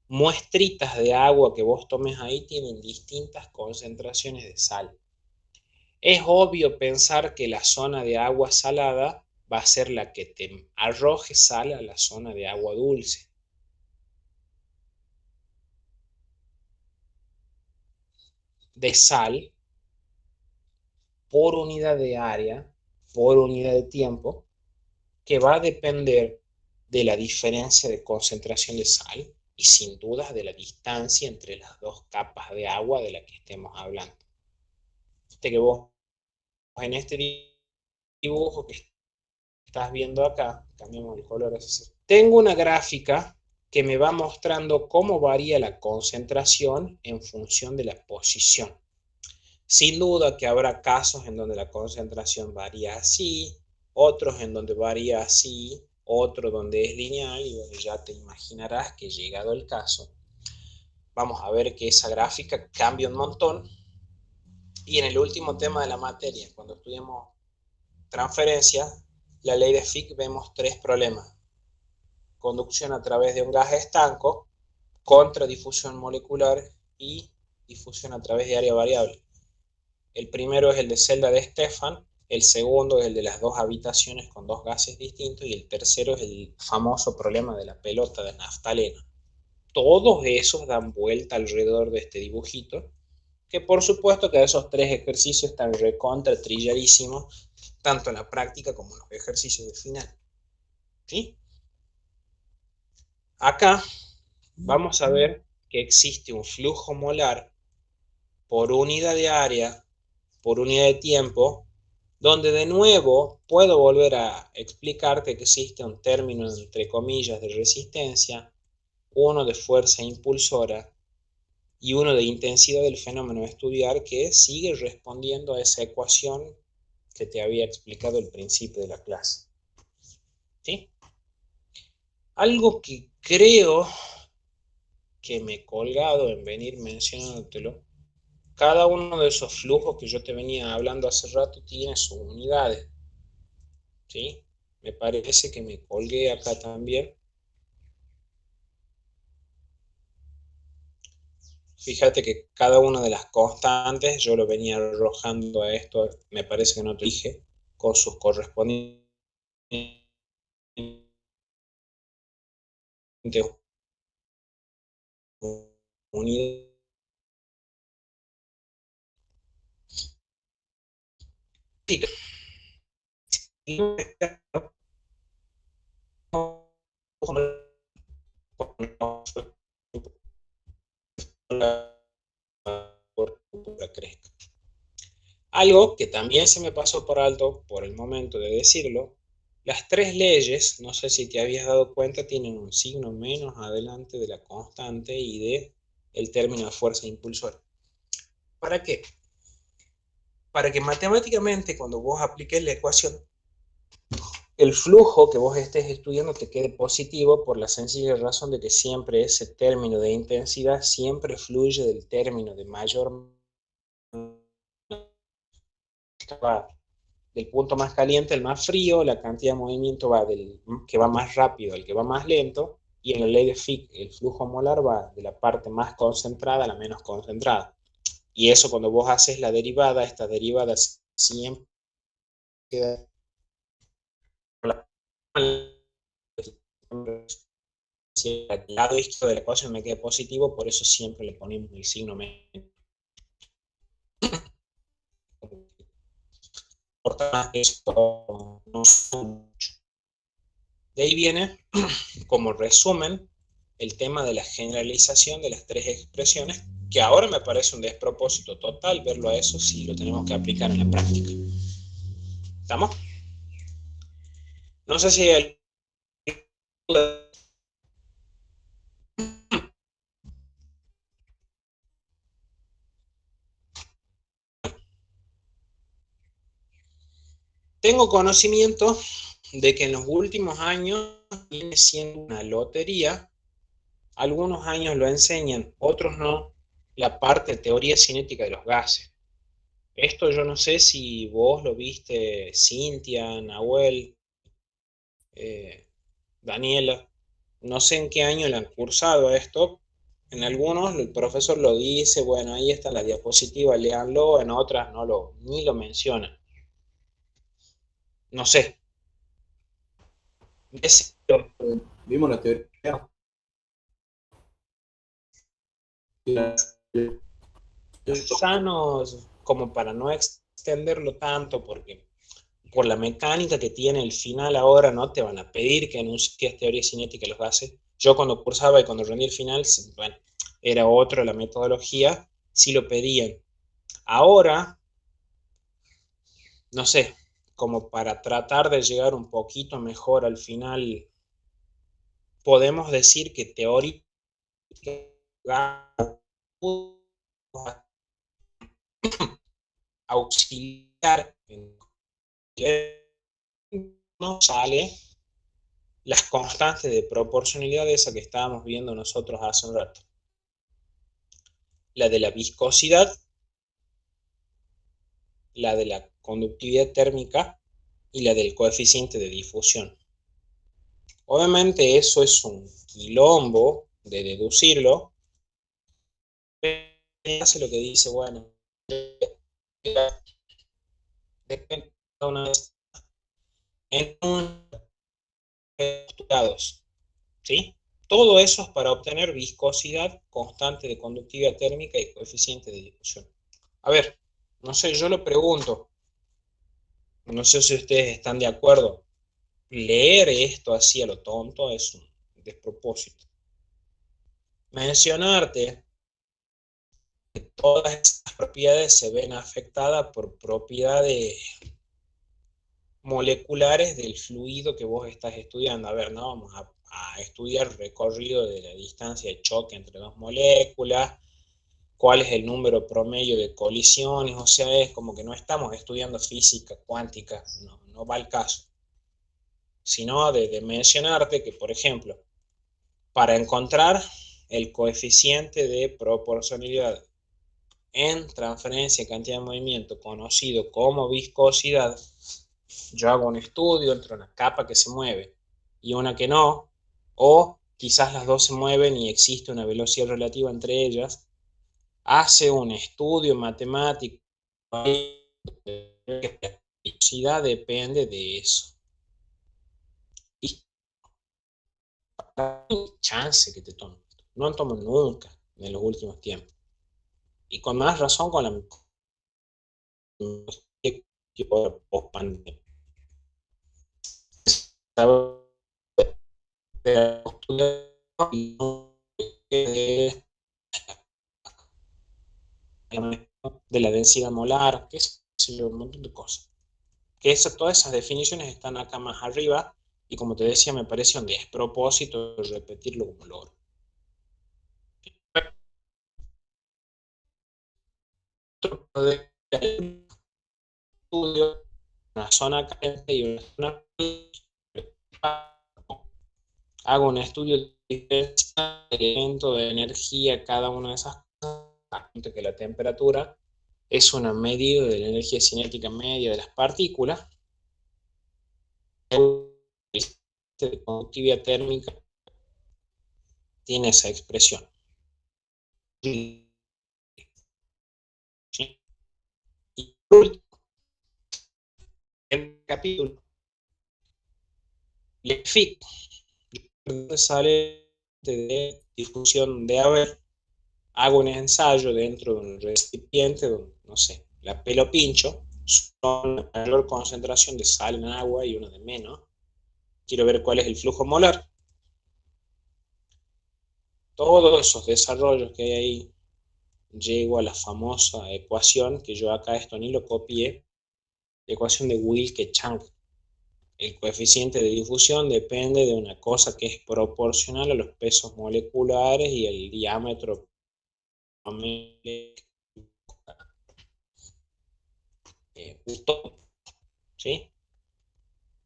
muestritas de agua que vos tomes ahí tienen distintas concentraciones de sal. Es obvio pensar que la zona de agua salada va a ser la que te arroje sal a la zona de agua dulce. De sal por unidad de área, por unidad de tiempo, que va a depender de la diferencia de concentración de sal y sin dudas de la distancia entre las dos capas de agua de la que estemos hablando. Viste que vos en este dibujo que estás viendo acá, cambiamos el color, tengo una gráfica que me va mostrando cómo varía la concentración en función de la posición. Sin duda que habrá casos en donde la concentración varía así, otros en donde varía así, otro donde es lineal, y bueno, ya te imaginarás que llegado el caso, vamos a ver que esa gráfica cambia un montón. Y en el último tema de la materia, cuando estudiamos transferencia, la ley de Fick, vemos tres problemas: conducción a través de un gas estanco, contradifusión molecular y difusión a través de área variable. El primero es el de celda de Stefan, el segundo es el de las dos habitaciones con dos gases distintos y el tercero es el famoso problema de la pelota de naftaleno. Todos esos dan vuelta alrededor de este dibujito, que por supuesto que esos tres ejercicios están recontra trillarísimos, tanto en la práctica como en los ejercicios de final. ¿Sí? Acá vamos a ver que existe un flujo molar por unidad de área, por unidad de tiempo, donde de nuevo puedo volver a explicarte que existe un término entre comillas de resistencia, uno de fuerza impulsora y uno de intensidad del fenómeno a estudiar, que sigue respondiendo a esa ecuación que te había explicado al principio de la clase. ¿Sí? Algo que creo que me he colgado en venir mencionándotelo, cada uno de esos flujos que yo te venía hablando hace rato tiene sus unidades. ¿Sí? Me parece que me colgué acá también. Fíjate que cada una de las constantes yo lo venía arrojando a esto, me parece que no te dije, con sus correspondientes unidades. Crezca. Algo que también se me pasó por alto por el momento de decirlo, las tres leyes, no sé si te habías dado cuenta, tienen un signo menos adelante de la constante y de el término de fuerza impulsora. ¿Para qué? Para que matemáticamente cuando vos apliques la ecuación, el flujo que vos estés estudiando te quede positivo por la sencilla razón de que siempre ese término de intensidad siempre fluye del término de mayor, del punto más caliente al más frío, la cantidad de movimiento va del que va más rápido al que va más lento, y en la ley de Fick el flujo molar va de la parte más concentrada a la menos concentrada. Y eso cuando vos haces la derivada, esta derivada siempre queda si al lado izquierdo de la ecuación me queda positivo, por eso siempre le ponemos el signo menos. Eso no mucho. De ahí viene, como resumen, el tema de la generalización de las tres expresiones, que ahora me parece un despropósito total verlo a eso si lo tenemos que aplicar en la práctica. ¿Estamos? No sé si hay... Tengo conocimiento de que en los últimos años viene siendo una lotería. Algunos años lo enseñan, otros no, la parte de teoría cinética de los gases. Esto yo no sé si vos lo viste, Cintia, Nahuel, Daniela, no sé en qué año le han cursado esto. En algunos el profesor lo dice, bueno, ahí está la diapositiva, léanlo, en otras ni lo menciona. No sé. Vimos la teoría. Sanos como para no extenderlo tanto, porque por la mecánica que tiene el final ahora, no te van a pedir que enuncies teoría cinética de los gases. Yo cuando cursaba y cuando rendí el final, bueno, era otra la metodología, sí lo pedían. Ahora, no sé, como para tratar de llegar un poquito mejor al final, podemos decir que teórica auxiliar no sale las constantes de proporcionalidad de esa que estábamos viendo nosotros hace un rato. La de la viscosidad, la de la conductividad térmica y la del coeficiente de difusión. Obviamente eso es un quilombo de deducirlo, pero hace lo que dice, bueno, depende de una vez en un postulados, ¿sí? Todo eso es para obtener viscosidad, constante de conductividad térmica y coeficiente de difusión. A ver, no sé, yo lo pregunto, no sé si ustedes están de acuerdo. Leer esto así a lo tonto es un despropósito. Mencionarte que todas estas propiedades se ven afectadas por propiedades moleculares del fluido que vos estás estudiando. A ver, no vamos a estudiar recorrido de la distancia de choque entre dos moléculas, cuál es el número promedio de colisiones, o sea, es como que no estamos estudiando física cuántica, no va al caso, sino de mencionarte que, por ejemplo, para encontrar el coeficiente de proporcionalidad en transferencia de cantidad de movimiento, conocido como viscosidad, yo hago un estudio entre una capa que se mueve y una que no, o quizás las dos se mueven y existe una velocidad relativa entre ellas, hace un estudio matemático, la velocidad depende de eso. Y chance que te tomen. No tomo nunca en los últimos tiempos. Y con más razón con la post pandemia. De la densidad molar, qué sé yo, un montón de cosas. Que todas esas definiciones están acá más arriba y como te decía, me parece un despropósito repetirlo como logro. Estudio, una zona caliente y una zona hago un estudio de elemento de energía, cada una de esas cosas, que la temperatura es una medida de la energía cinética media de las partículas, de conductividad térmica tiene esa expresión. Y por último, el capítulo LEFIC sale de difusión de haber, hago un ensayo dentro de un recipiente donde, no sé, la pelo pincho, son la mayor concentración de sal en agua y una de menos. Quiero ver cuál es el flujo molar. Todos esos desarrollos que hay ahí, llego a la famosa ecuación, que yo acá esto ni lo copié, la ecuación de Wilke-Chang. El coeficiente de difusión depende de una cosa que es proporcional a los pesos moleculares y el diámetro. ¿Sí?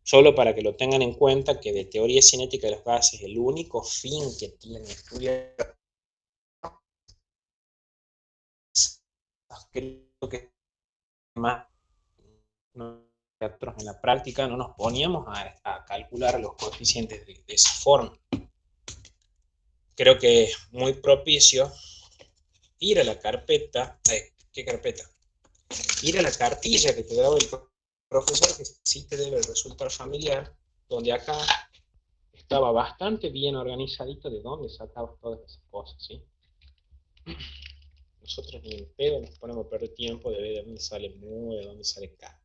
Solo para que lo tengan en cuenta, que de teoría cinética de los gases el único fin que tiene estudiar, creo que más nosotros en la práctica no nos poníamos a calcular los coeficientes de esa forma. Creo que es muy propicio ir a la carpeta, ¿qué carpeta? Ir a la cartilla que te daba el profesor, que sí te debe resultar familiar, donde acá estaba bastante bien organizadito de dónde sacabas todas esas cosas, ¿sí? Nosotros ni en pedo nos ponemos a perder tiempo de ver de dónde sale mu, de dónde sale k.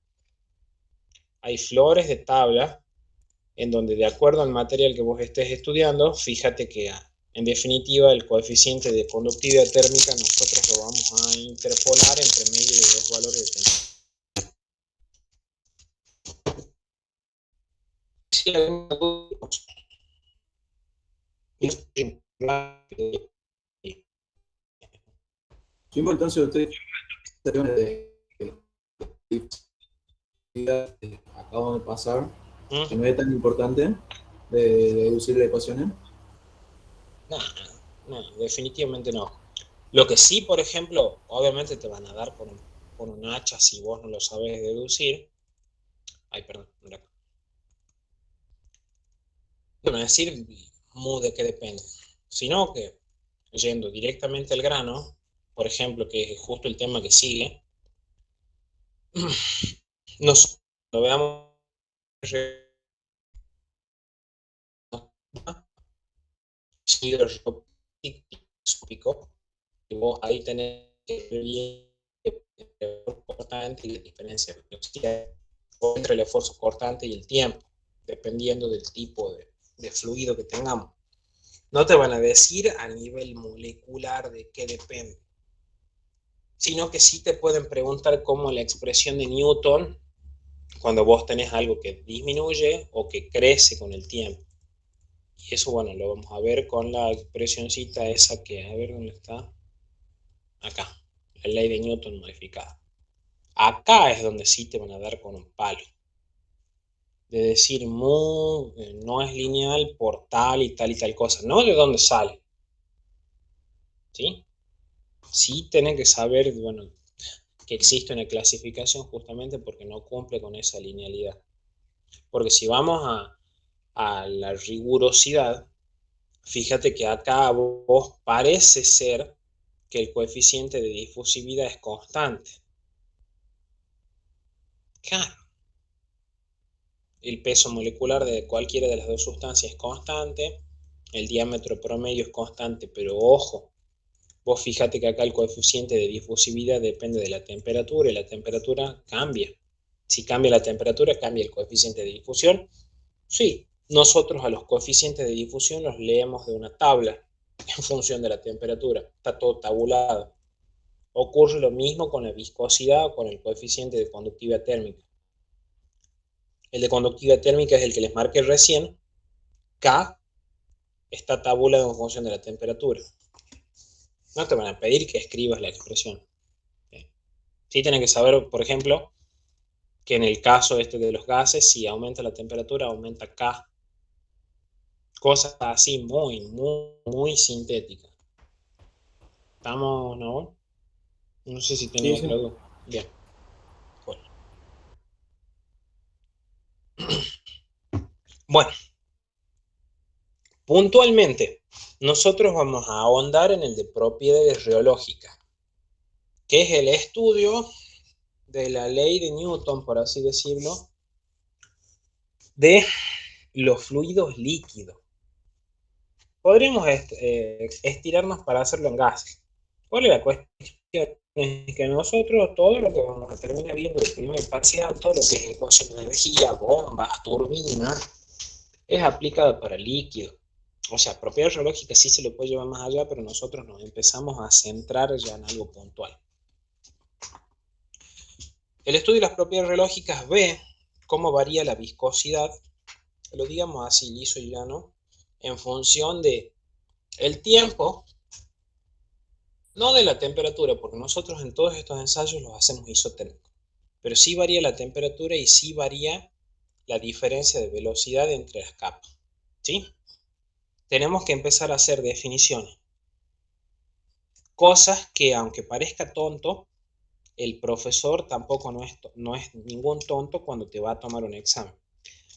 Hay flores de tabla en donde, de acuerdo al material que vos estés estudiando, fíjate que en definitiva el coeficiente de conductividad térmica nosotros lo vamos a interpolar entre medio de dos valores de temperatura. Si alguna duda, ¿Qué importancia usted acabamos de pasar, que no es tan importante de deducir las ecuaciones? No, definitivamente no. Lo que sí, por ejemplo, obviamente te van a dar con un hacha si vos no lo sabes deducir. Ay, perdón. Bueno, decir mu de qué depende. Sino que, yendo directamente al grano, por ejemplo, que es justo el tema que sigue, nos lo veamos y vos ahí tenés que ver cortante y la diferencia entre el esfuerzo cortante y el tiempo, dependiendo del tipo de fluido que tengamos. No te van a decir a nivel molecular de qué depende, sino que sí te pueden preguntar cómo la expresión de Newton, cuando vos tenés algo que disminuye o que crece con el tiempo. Y eso, bueno, lo vamos a ver con la expresioncita esa que, a ver dónde está. acá, la ley de Newton modificada. Acá es donde sí te van a dar con un palo. De decir mu no es lineal por tal y tal y tal cosa. No de dónde sale. ¿Sí? Sí tienen que saber, bueno, que existe una clasificación justamente porque no cumple con esa linealidad. Porque si vamos a la rigurosidad, fíjate que acá vos parece ser que el coeficiente de difusividad es constante. Claro. El peso molecular de cualquiera de las dos sustancias es constante, el diámetro promedio es constante, pero ojo, vos fíjate que acá el coeficiente de difusividad depende de la temperatura y la temperatura cambia. Si cambia la temperatura, cambia el coeficiente de difusión. Sí, nosotros a los coeficientes de difusión los leemos de una tabla en función de la temperatura. Está todo tabulado. Ocurre lo mismo con la viscosidad o con el coeficiente de conductividad térmica. El de conductividad térmica es el que les marqué recién. K está tabulado en función de la temperatura. No te van a pedir que escribas la expresión. Sí tienen que saber, por ejemplo, que en el caso este de los gases, si aumenta la temperatura, aumenta K. Cosas así muy sintéticas. ¿Estamos, no? No sé si Sí, tenía sí. otra duda. Bien. Bueno, puntualmente, nosotros vamos a ahondar en el de propiedades reológicas, que es el estudio de la ley de Newton, por así decirlo, de los fluidos líquidos. Podríamos estirarnos para hacerlo en gases. ¿Cuál es la cuestión? Es que nosotros todo lo que vamos a terminar viendo el primer parcial, todo lo que es ecuación de energía, bombas, turbinas, es aplicado para líquidos. O sea, propiedades reológicas sí se lo puede llevar más allá, pero nosotros nos empezamos a centrar ya en algo puntual. El estudio de las propiedades reológicas ve cómo varía la viscosidad, lo digamos así, liso y llano, en función de el tiempo, no de la temperatura, porque nosotros en todos estos ensayos los hacemos isotérmicos, pero sí varía la temperatura y sí varía la diferencia de velocidad entre las capas. ¿Sí? Tenemos que empezar a hacer definiciones. Cosas que, aunque parezca tonto, el profesor tampoco no es ningún tonto cuando te va a tomar un examen.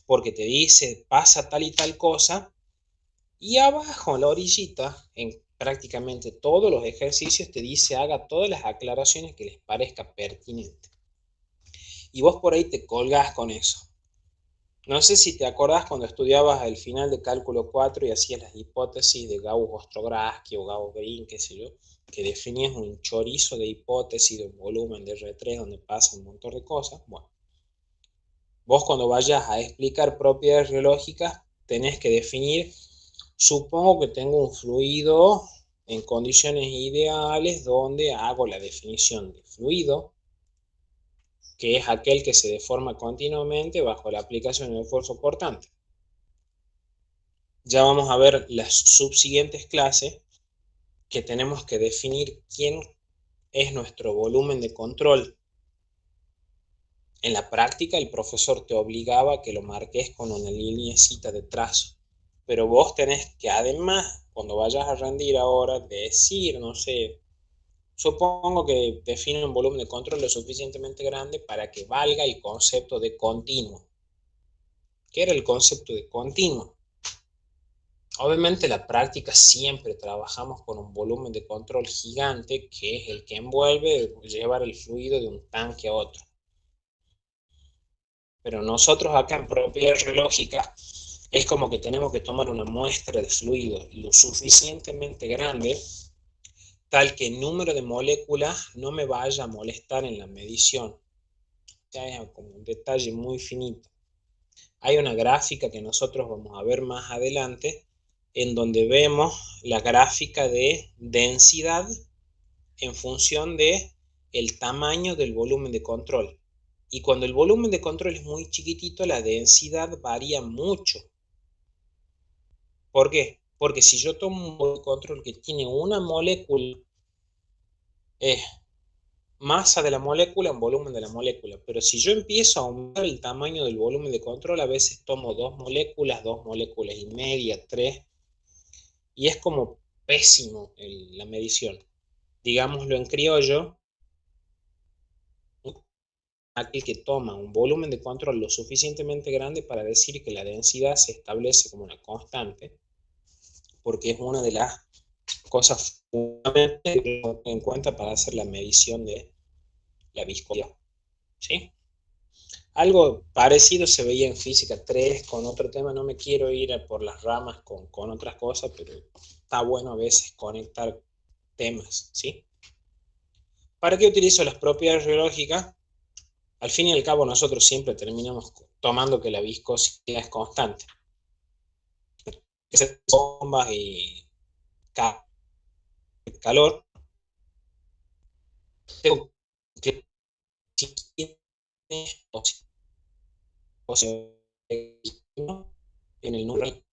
Porque te dice, pasa tal y tal cosa, y abajo en la orillita, en prácticamente todos los ejercicios, te dice haga todas las aclaraciones que les parezca pertinente. Y vos por ahí te colgás con eso. No sé si te acordás cuando estudiabas el final de cálculo 4 y hacías las hipótesis de Gauss-Ostrogradski o Gauss-Green, qué sé yo, que definías un chorizo de hipótesis de un volumen de R3 donde pasa un montón de cosas. Bueno, vos cuando vayas a explicar propiedades reológicas tenés que definir, supongo que tengo un fluido en condiciones ideales donde hago la definición de fluido, que es aquel que se deforma continuamente bajo la aplicación de un esfuerzo cortante. Ya vamos a ver las subsiguientes clases que tenemos que definir quién es nuestro volumen de control. En la práctica el profesor te obligaba a que lo marques con una lineecita de trazo, pero vos tenés que además, cuando vayas a rendir ahora, decir, no sé, supongo que define un volumen de control lo suficientemente grande para que valga el concepto de continuo. ¿Qué era el concepto de continuo? Obviamente en la práctica siempre trabajamos con un volumen de control gigante que es el que envuelve llevar el fluido de un tanque a otro. Pero nosotros acá en propiedades reológicas es como que tenemos que tomar una muestra de fluido lo suficientemente grande tal que el número de moléculas no me vaya a molestar en la medición. Ya es como un detalle muy finito. Hay una gráfica que nosotros vamos a ver más adelante en donde vemos la gráfica de densidad en función de el tamaño del volumen de control. Y cuando el volumen de control es muy chiquitito, la densidad varía mucho. ¿Por qué? Porque si yo tomo un volumen de control que tiene una molécula es masa de la molécula en volumen de la molécula. Pero si yo empiezo a aumentar el tamaño del volumen de control, a veces tomo 2 moléculas y media, 3, y es como pésimo la medición. Digámoslo en criollo, aquel que toma un volumen de control lo suficientemente grande para decir que la densidad se establece como una constante, porque es una de las cosas fundamentales que tengo en cuenta para hacer la medición de la viscosidad. ¿Sí? Algo parecido se veía en física 3 con otro tema, no me quiero ir por las ramas con otras cosas, pero está bueno a veces conectar temas, ¿sí? ¿Para qué utilizo las propiedades geológicas? Al fin y al cabo nosotros siempre terminamos tomando que la viscosidad es constante. Que bombas y calor, tengo que si tiene o si en el número,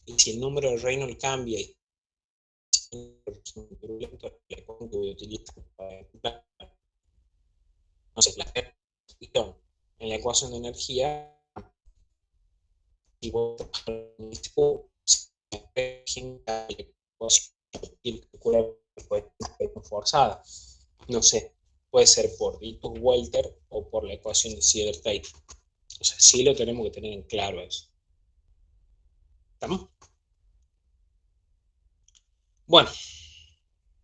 y si el número de Reynolds cambia y le pongo que utilizo para, no sé, la en la ecuación de energía, y vos forzada. No sé, puede ser por Vitus-Welter o por la ecuación de Sider-Tate. O sea, sí lo tenemos que tener en claro eso. ¿Estamos? Bueno,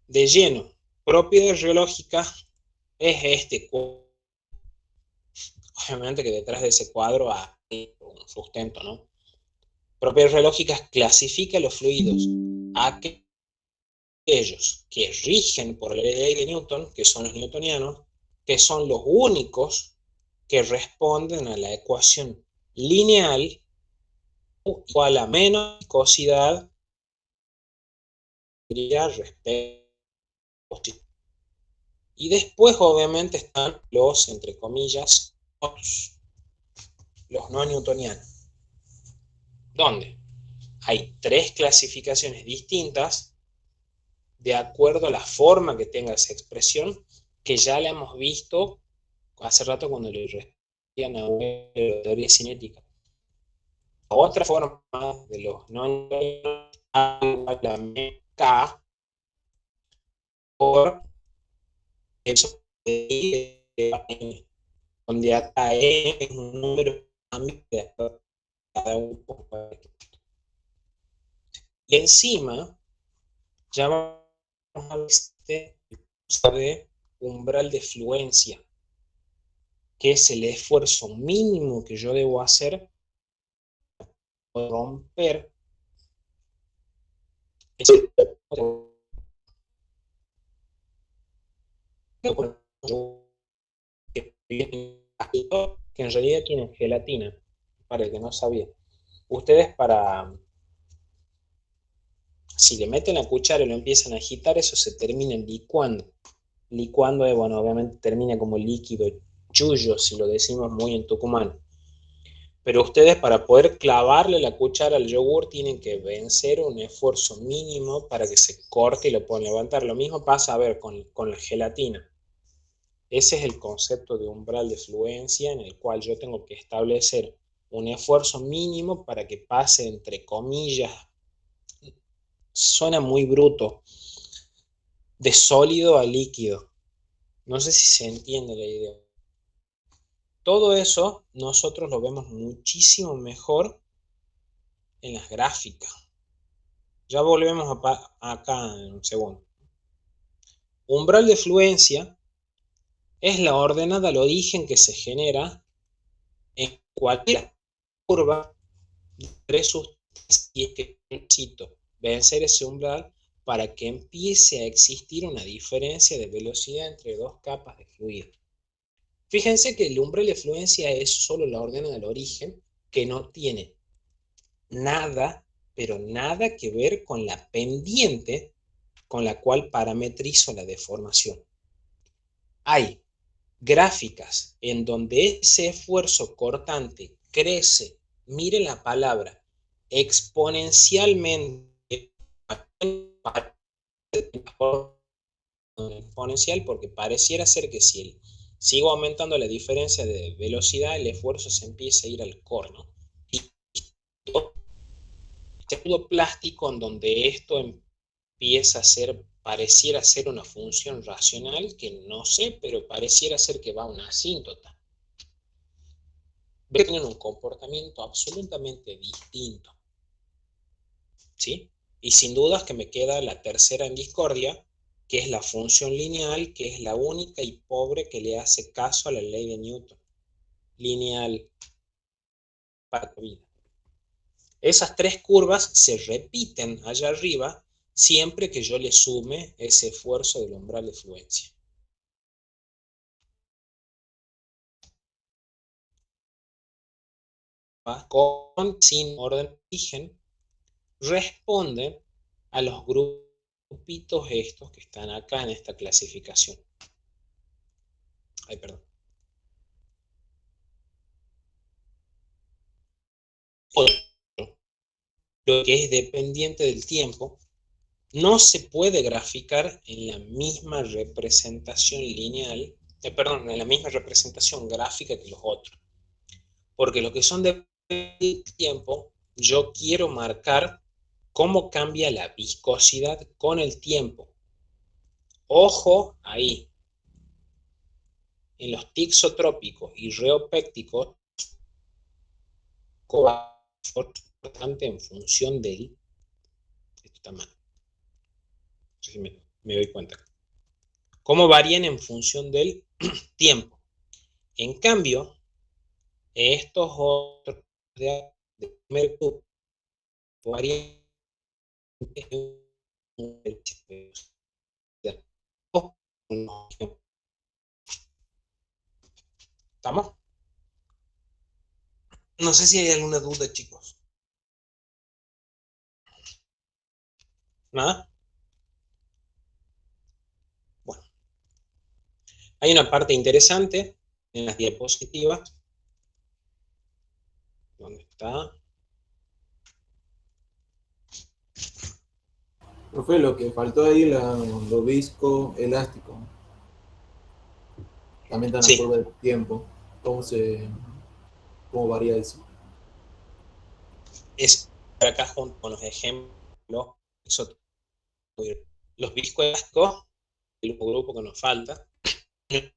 de lleno, propiedad geológica es este cuadro. Obviamente que detrás de ese cuadro hay un sustento, ¿no? Propiedades geológicas clasifica los fluidos a aquellos que rigen por la ley de Newton, que son los newtonianos, que son los únicos que responden a la ecuación lineal igual a menos viscosidad respecto. Y después obviamente están los, entre comillas, los no newtonianos, donde hay 3 clasificaciones distintas de acuerdo a la forma que tenga esa expresión, que ya la hemos visto hace rato cuando le respondían a la teoría cinética. Otra forma de los no newtonianos igual a K por eso donde acá es un número de cada uno. Y encima ya vamos a ver de umbral de fluencia, que es el esfuerzo mínimo que yo debo hacer para romper ese que en realidad tienen gelatina, para el que no sabía. Ustedes si le meten la cuchara y lo empiezan a agitar, eso se termina licuando. Licuando, bueno, obviamente termina como líquido chullo, si lo decimos muy en tucumano. Pero ustedes para poder clavarle la cuchara al yogur tienen que vencer un esfuerzo mínimo para que se corte y lo puedan levantar. Lo mismo pasa, a ver, con la gelatina. Ese es el concepto de umbral de fluencia en el cual yo tengo que establecer un esfuerzo mínimo para que pase, entre comillas, suena muy bruto, de sólido a líquido. No sé si se entiende la idea. Todo eso nosotros lo vemos muchísimo mejor en las gráficas. Ya volvemos acá en un segundo. Umbral de fluencia es la ordenada al origen que se genera en cualquier curva de 3 sustancias, y es que necesito vencer ese umbral para que empiece a existir una diferencia de velocidad entre 2 capas de fluido. Fíjense que el umbral de fluencia es solo la ordenada al origen, que no tiene nada, pero nada que ver con la pendiente con la cual parametrizo la deformación. Hay gráficas en donde ese esfuerzo cortante crece, miren la palabra, exponencialmente exponencial porque pareciera ser que si sigo aumentando la diferencia de velocidad, el esfuerzo se empieza a ir al corno. Y este plástico en donde esto empieza a ser, pareciera ser una función racional, que no sé, pero pareciera ser que va a una asíntota. Tienen un comportamiento absolutamente distinto. ¿Sí? Y sin dudas que me queda la tercera en discordia, que es la función lineal, que es la única y pobre que le hace caso a la ley de Newton. Lineal para la vida. Esas tres curvas se repiten allá arriba siempre que yo le sume ese esfuerzo del umbral de fluencia. Con, sin orden de origen, responden a los grupitos estos que están acá en esta clasificación. Ay, perdón. Lo que es dependiente del tiempo, no se puede graficar en la misma representación lineal, perdón, en la misma representación gráfica que los otros. Porque lo que son dependientes del tiempo, yo quiero marcar cómo cambia la viscosidad con el tiempo. Ojo ahí. En los tixotrópicos y reopécticos, importante en función del... Esto está mal. No sé si me doy cuenta. Cómo varían en función del tiempo. En cambio, estos otros de primer grupo varían en ¿Estamos? No sé si hay alguna duda, chicos. ¿Nada? Bueno, hay una parte interesante en las diapositivas. ¿Dónde está? Profe, lo que faltó ahí, lo visco elástico. También está en la Sí. curva de tiempo. ¿Cómo varía eso? Es acá junto con los ejemplos. Los viscoelásticos, el grupo que nos falta, de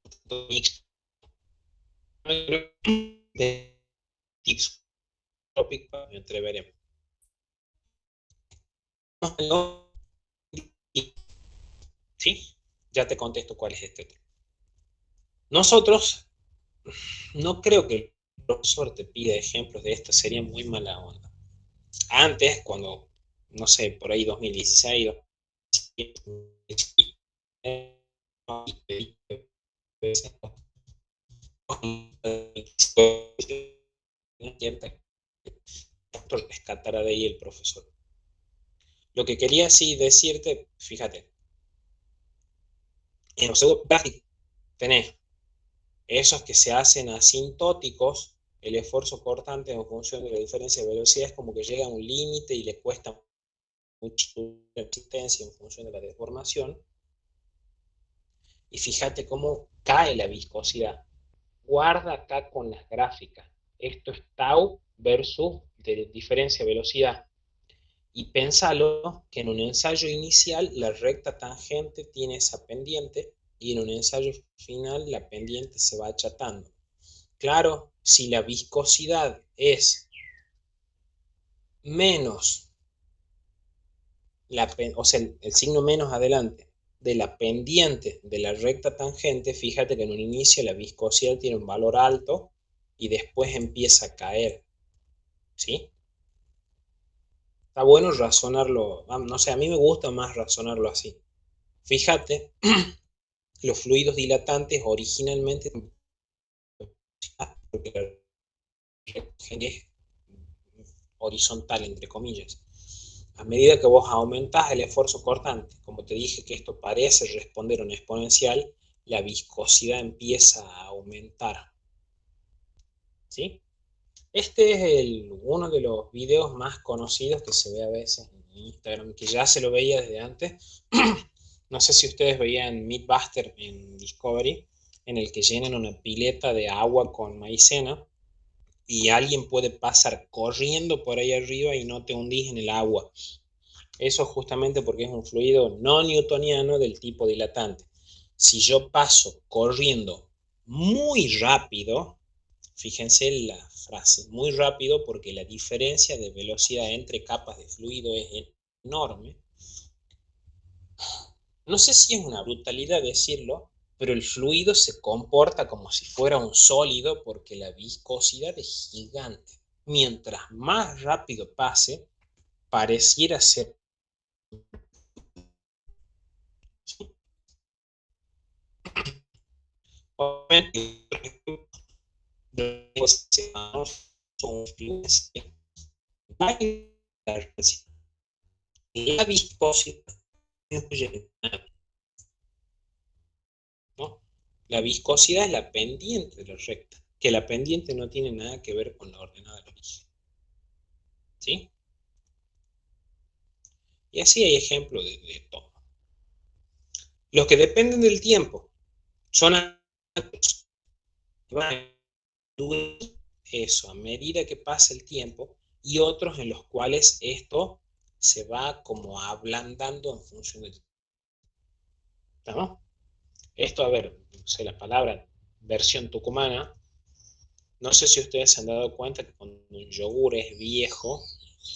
tixotrópico, entreveremos. ¿Sí? Ya te contesto cuál es este otro. Nosotros, no creo que el profesor te pida ejemplos de esto, sería muy mala onda. Antes, cuando, no sé, por ahí 2016, rescatará de ahí el profesor. Lo que quería sí decirte, fíjate, en los pseudoplásticos tenés esos que se hacen asintóticos, el esfuerzo cortante en función de la diferencia de velocidad es como que llega a un límite y le cuesta mucha resistencia en función de la deformación. Y fíjate cómo cae la viscosidad. Guarda acá con las gráficas. Esto es tau versus de diferencia de velocidad. Y pensalo que en un ensayo inicial la recta tangente tiene esa pendiente y en un ensayo final la pendiente se va achatando. Claro, si la viscosidad es menos, o sea, el signo menos adelante de la pendiente de la recta tangente, fíjate que en un inicio la viscosidad tiene un valor alto y después empieza a caer. ¿Sí? Está bueno razonarlo, no sé, a mí me gusta más razonarlo así. Fíjate, los fluidos dilatantes originalmente, porque es horizontal, entre comillas. A medida que vos aumentás el esfuerzo cortante, como te dije que esto parece responder a una exponencial, la viscosidad empieza a aumentar. ¿Sí? Este es uno de los videos más conocidos que se ve a veces en Instagram, que ya se lo veía desde antes, No sé si ustedes veían Mythbuster en Discovery, en el que llenan una pileta de agua con maicena y alguien puede pasar corriendo por ahí arriba y no te hundís en el agua. Eso justamente porque es un fluido no newtoniano del tipo dilatante. Si yo paso corriendo muy rápido, fíjense la frase, muy rápido porque la diferencia de velocidad entre capas de fluido es enorme. No sé si es una brutalidad decirlo, pero el fluido se comporta como si fuera un sólido porque la viscosidad es gigante. Mientras más rápido pase, pareciera ser la viscosidad, ¿no? La viscosidad es la pendiente de la recta, que la pendiente no tiene nada que ver con la ordenada del origen. ¿Sí? Y así hay ejemplos de todo. Los que dependen del tiempo son eso a medida que pasa el tiempo y otros en los cuales esto se va como ablandando en función del tiempo. ¿No? Esto, a ver, no sé, la palabra versión tucumana, no sé si ustedes se han dado cuenta que cuando un yogur es viejo,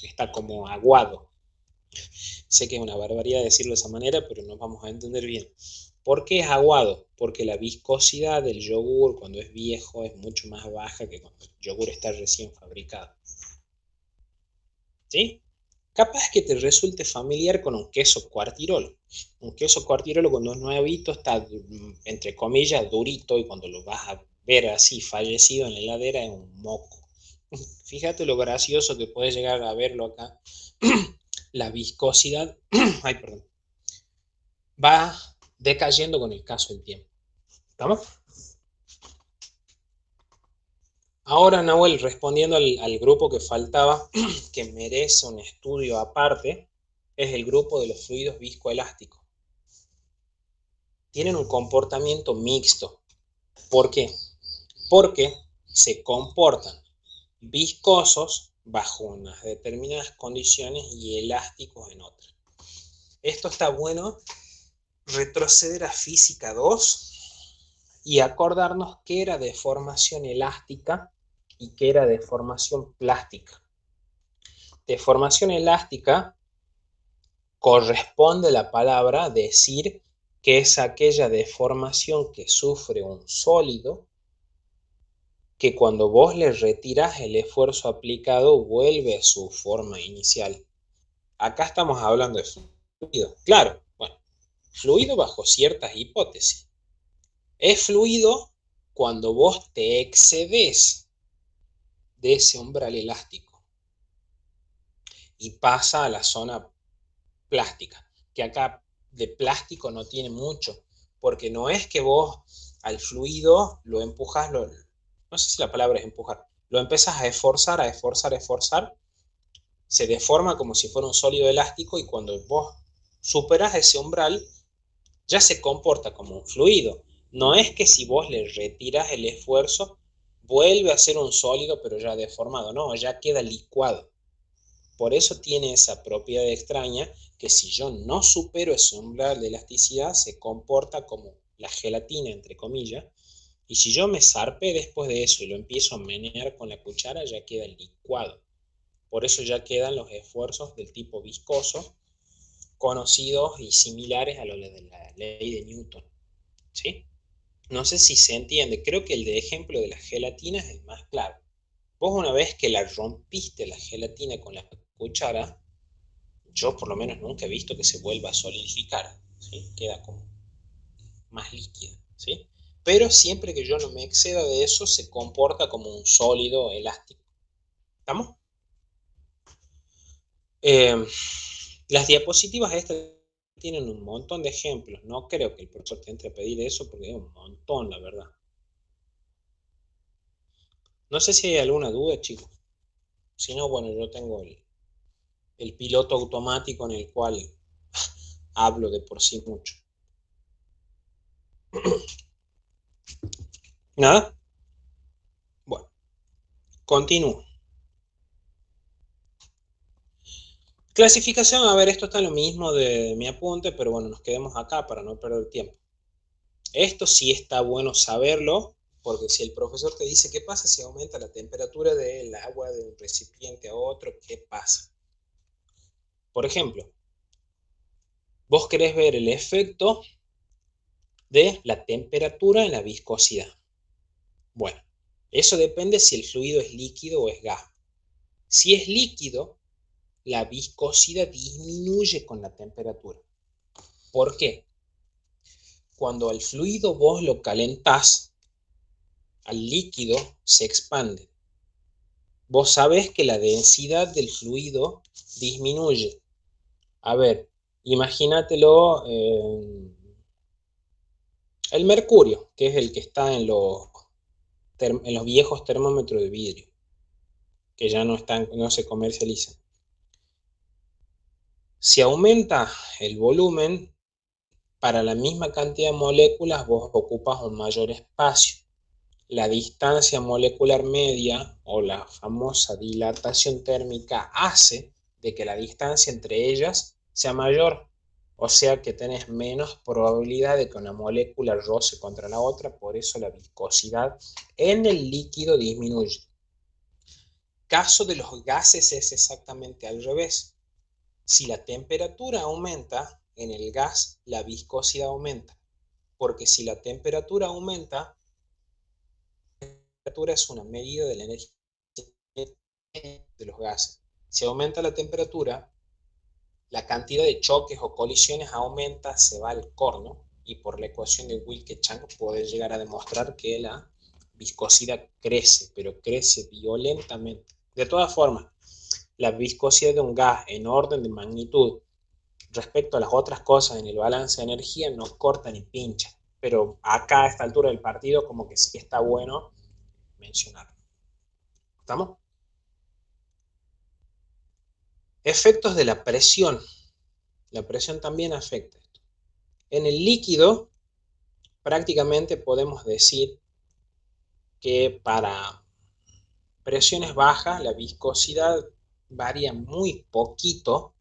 está como aguado. Sé que es una barbaridad decirlo de esa manera, pero nos vamos a entender bien. ¿Por qué es aguado? Porque la viscosidad del yogur cuando es viejo es mucho más baja que cuando el yogur está recién fabricado. ¿Sí? Capaz que te resulte familiar con un queso cuartirolo. Un queso cuartirolo cuando es nuevito está, entre comillas, durito y cuando lo vas a ver así fallecido en la heladera es un moco. Fíjate lo gracioso que puedes llegar a verlo acá. La viscosidad, ay, perdón, va decayendo con el caso del tiempo. ¿Estamos? Ahora, Nahuel, respondiendo al grupo que faltaba, que merece un estudio aparte, es el grupo de los fluidos viscoelásticos. Tienen un comportamiento mixto. ¿Por qué? Porque se comportan viscosos bajo unas determinadas condiciones y elásticos en otras. Esto está bueno retroceder a física 2 y acordarnos qué era deformación elástica y qué era deformación plástica. Deformación elástica corresponde la palabra decir que es aquella deformación que sufre un sólido que cuando vos le retiras el esfuerzo aplicado vuelve a su forma inicial. Acá estamos hablando de fluido. Claro, bueno, fluido bajo ciertas hipótesis. Es fluido cuando vos te excedes de ese umbral elástico y pasa a la zona plástica, que acá de plástico no tiene mucho, porque no es que vos al fluido lo empujas, no sé si la palabra es empujar, lo empezás a esforzar, a esforzar, a esforzar, se deforma como si fuera un sólido elástico y cuando vos superas ese umbral, ya se comporta como un fluido. No es que si vos le retiras el esfuerzo, vuelve a ser un sólido pero ya deformado, no, ya queda licuado. Por eso tiene esa propiedad extraña que si yo no supero ese umbral de elasticidad, se comporta como la gelatina, entre comillas, y si yo me zarpe después de eso y lo empiezo a menear con la cuchara, ya queda licuado. Por eso ya quedan los esfuerzos del tipo viscoso, conocidos y similares a lo de la ley de Newton. ¿Sí? No sé si se entiende, creo que el de ejemplo de la gelatina es el más claro. Vos una vez que la rompiste la gelatina con la cuchara, yo por lo menos nunca he visto que se vuelva a solidificar, ¿sí? Queda como más líquida, ¿sí? Pero siempre que yo no me exceda de eso, se comporta como un sólido elástico. ¿Estamos? Las diapositivas estas tienen un montón de ejemplos. No creo que el profesor te entre a pedir eso porque es un montón, la verdad. No sé si hay alguna duda, chicos. Si no, bueno, yo tengo el piloto automático en el cual hablo de por sí mucho. ¿Nada? Bueno, continúo. Clasificación, a ver, esto está lo mismo de mi apunte, pero bueno, nos quedemos acá para no perder tiempo. Esto sí está bueno saberlo, porque si el profesor te dice qué pasa si aumenta la temperatura del agua de un recipiente a otro, ¿qué pasa? Por ejemplo, vos querés ver el efecto de la temperatura en la viscosidad. Bueno, eso depende si el fluido es líquido o es gas. Si es líquido, la viscosidad disminuye con la temperatura. ¿Por qué? Cuando al fluido vos lo calentás, al líquido se expande. Vos sabés que la densidad del fluido disminuye. A ver, imagínatelo el mercurio, que es el que está en los viejos termómetros de vidrio, que ya no se comercializan. Si aumenta el volumen, para la misma cantidad de moléculas vos ocupas un mayor espacio. La distancia molecular media o la famosa dilatación térmica hace de que la distancia entre ellas sea mayor, o sea que tenés menos probabilidad de que una molécula roce contra la otra, por eso la viscosidad en el líquido disminuye. Caso de los gases es exactamente al revés. Si la temperatura aumenta, en el gas la viscosidad aumenta, porque si la temperatura aumenta, la temperatura es una medida de la energía de los gases. Si aumenta la temperatura, la cantidad de choques o colisiones aumenta, se va al corno, y por la ecuación de Wilke-Chang puede llegar a demostrar que la viscosidad crece, pero crece violentamente. De todas formas, la viscosidad de un gas en orden de magnitud respecto a las otras cosas en el balance de energía no corta ni pincha, pero acá a esta altura del partido como que sí está bueno mencionarlo. ¿Estamos? Efectos de la presión. La presión también afecta esto. En el líquido, prácticamente podemos decir que para presiones bajas la viscosidad varía muy poquito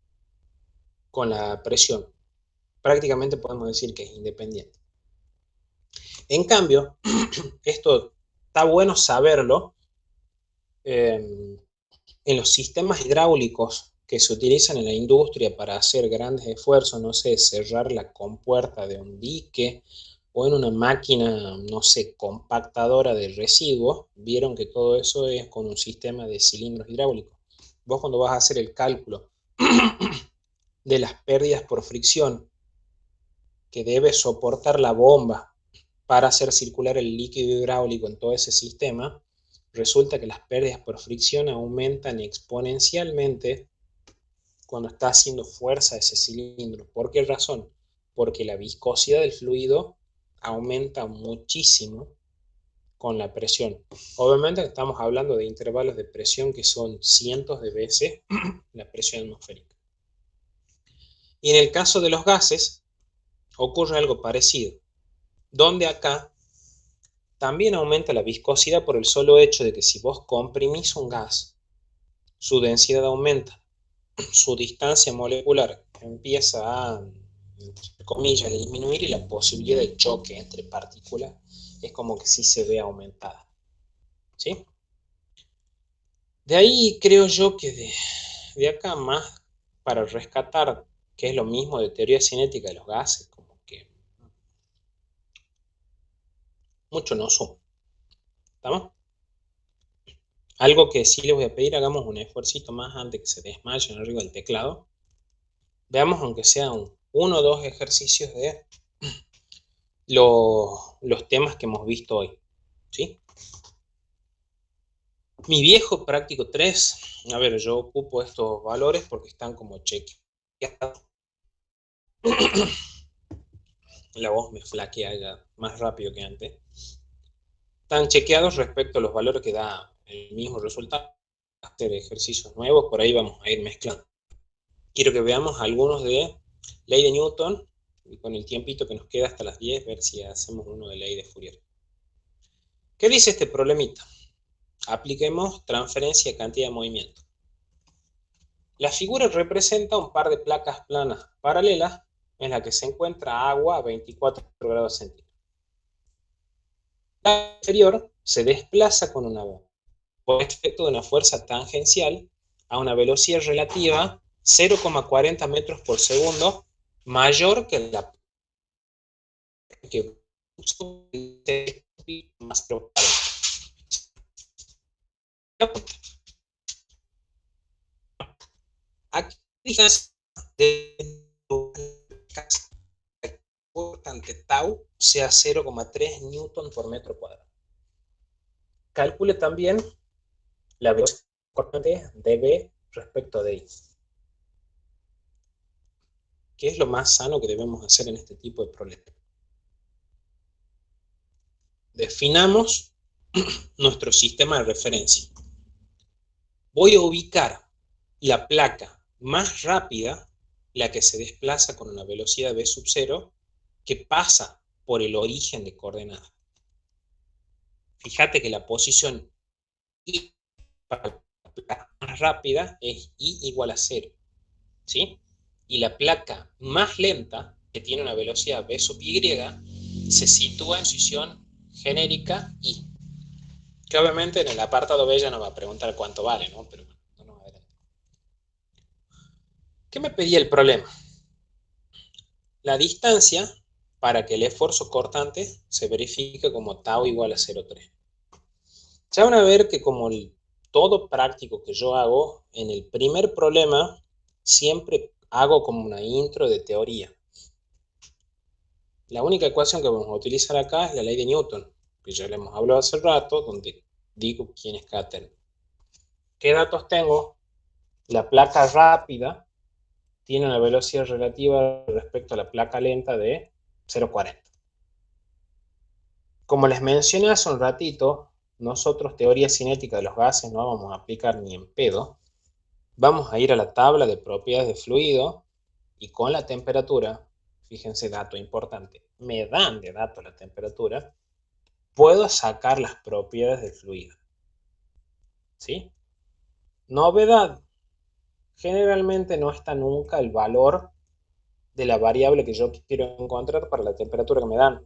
con la presión. Prácticamente podemos decir que es independiente. En cambio, esto está bueno saberlo en los sistemas hidráulicos que se utilizan en la industria para hacer grandes esfuerzos, no sé, cerrar la compuerta de un dique o en una máquina, no sé, compactadora de residuos, vieron que todo eso es con un sistema de cilindros hidráulicos. Vos cuando vas a hacer el cálculo de las pérdidas por fricción que debe soportar la bomba para hacer circular el líquido hidráulico en todo ese sistema, resulta que las pérdidas por fricción aumentan exponencialmente cuando está haciendo fuerza ese cilindro. ¿Por qué razón? Porque la viscosidad del fluido aumenta muchísimo con la presión. Obviamente estamos hablando de intervalos de presión que son cientos de veces la presión atmosférica. Y en el caso de los gases ocurre algo parecido, donde acá también aumenta la viscosidad por el solo hecho de que si vos comprimís un gas, su densidad aumenta, su distancia molecular empieza a, entre comillas, disminuir, y la posibilidad de choque entre partículas es como que sí se ve aumentada. ¿Sí? De ahí creo yo que de acá más, para rescatar, que es lo mismo de teoría cinética de los gases, como que mucho no suma. ¿Estamos? Algo que sí les voy a pedir, hagamos un esfuercito más antes que se desmayen arriba del teclado. Veamos aunque sea uno o dos ejercicios de los temas que hemos visto hoy. ¿Sí? Mi viejo práctico 3, a ver, yo ocupo estos valores porque están como chequeados. La voz me flaquea ya más rápido que antes. Están chequeados respecto a los valores que da el mismo resultado. Hacer ejercicios nuevos, por ahí vamos a ir mezclando. Quiero que veamos algunos de ley de Newton, y con el tiempito que nos queda hasta las 10, ver si hacemos uno de ley de Fourier. ¿Qué dice este problemita? Apliquemos transferencia de cantidad de movimiento. La figura representa un par de placas planas paralelas en la que se encuentra agua a 24 grados centígrados. La inferior se desplaza por efecto de una fuerza tangencial a una velocidad relativa 0,40 metros por segundo mayor que la que más propagada. Aquí distancia de importante tau sea 0,3 newton por metro cuadrado. Calcule también la velocidad de B respecto de I. ¿Qué es lo más sano que debemos hacer en este tipo de problemas? Definamos nuestro sistema de referencia. Voy a ubicar la placa más rápida, la que se desplaza con una velocidad v sub 0, que pasa por el origen de coordenadas. Fíjate que la posición I para la placa más rápida es I igual a 0, ¿sí? Y la placa más lenta, que tiene una velocidad v sub y, se sitúa en posición genérica I. Que obviamente en el apartado B ya nos va a preguntar cuánto vale, ¿no? Pero no nos va a ver. ¿Qué me pedía el problema? La distancia para que el esfuerzo cortante se verifique como tau igual a 0,3. Ya van a ver que como todo práctico que yo hago, en el primer problema siempre hago como una intro de teoría. La única ecuación que vamos a utilizar acá es la ley de Newton, que ya le hemos hablado hace rato, donde digo quién es cada término. ¿Qué datos tengo? La placa rápida tiene una velocidad relativa respecto a la placa lenta de 0,40. Como les mencioné hace un ratito, nosotros teoría cinética de los gases no vamos a aplicar ni en pedo. Vamos a ir a la tabla de propiedades de fluido y con la temperatura, fíjense, dato importante, me dan de dato la temperatura, puedo sacar las propiedades del fluido. ¿Sí? Novedad. Generalmente no está nunca el valor de la variable que yo quiero encontrar para la temperatura que me dan.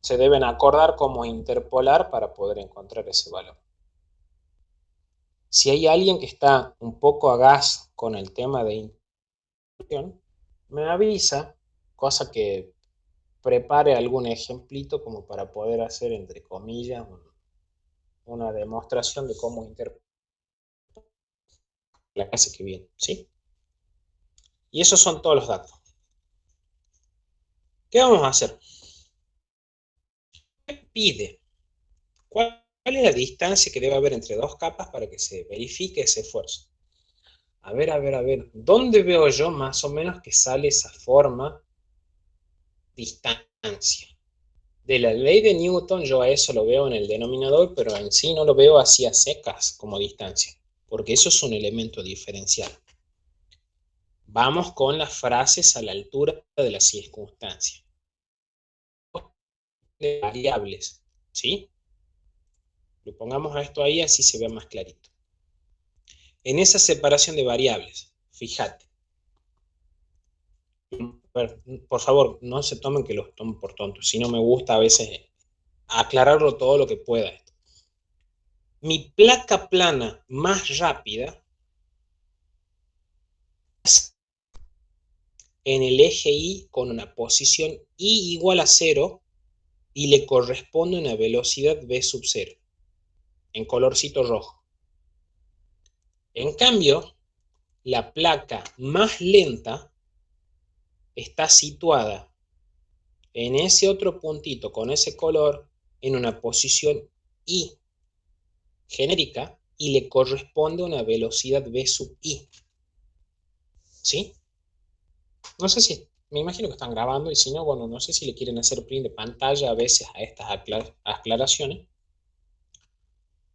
Se deben acordar cómo interpolar para poder encontrar ese valor. Si hay alguien que está un poco a gas con el tema de interpolación, me avisa, cosa que prepare algún ejemplito como para poder hacer, entre comillas, una demostración de cómo interpolar la clase que viene, ¿sí? Y esos son todos los datos. ¿Qué vamos a hacer? ¿Qué pide? ¿Cuál es la distancia que debe haber entre dos capas para que se verifique ese esfuerzo? A ver. ¿Dónde veo yo más o menos que sale esa forma? Distancia. De la ley de Newton yo a eso lo veo en el denominador, pero en sí no lo veo así a secas como distancia, porque eso es un elemento diferencial. Vamos con las frases a la altura de la circunstancia. De variables, ¿sí? Lo pongamos a esto ahí, así se ve más clarito. En esa separación de variables, fíjate. Por favor, no se tomen que los tomo por tontos. Si no me gusta a veces aclararlo todo lo que pueda. Mi placa plana más rápida en el eje Y con una posición Y igual a 0 y le corresponde una velocidad v sub 0 en colorcito rojo. En cambio, la placa más lenta está situada en ese otro puntito con ese color en una posición I genérica y le corresponde una velocidad v sub I. ¿Sí? No sé si, me imagino que están grabando y si no, bueno, no sé si le quieren hacer print de pantalla a veces a estas aclaraciones.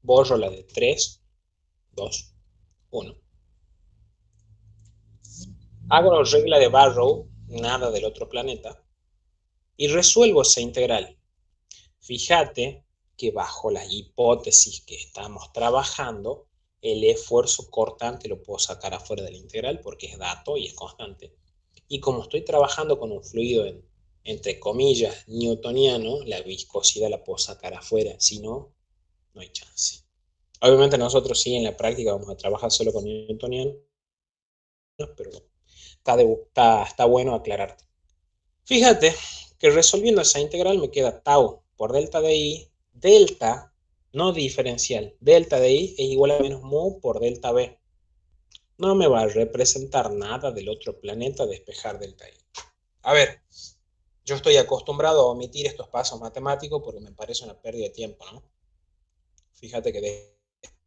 Borro la de 3, 2, 1. Hago la regla de Barrow nada del otro planeta, y resuelvo esa integral. Fíjate que bajo la hipótesis que estamos trabajando, el esfuerzo cortante lo puedo sacar afuera de la integral porque es dato y es constante. Y como estoy trabajando con un fluido entre comillas newtoniano, la viscosidad la puedo sacar afuera, si no, no hay chance. Obviamente nosotros sí en la práctica vamos a trabajar solo con newtoniano, pero está bueno aclararte. Fíjate que resolviendo esa integral me queda tau por delta de i, delta, no diferencial, delta de i es igual a menos mu por delta b. No me va a representar nada del otro planeta despejar delta i. A ver, yo estoy acostumbrado a omitir estos pasos matemáticos porque me parece una pérdida de tiempo, ¿no? Fíjate que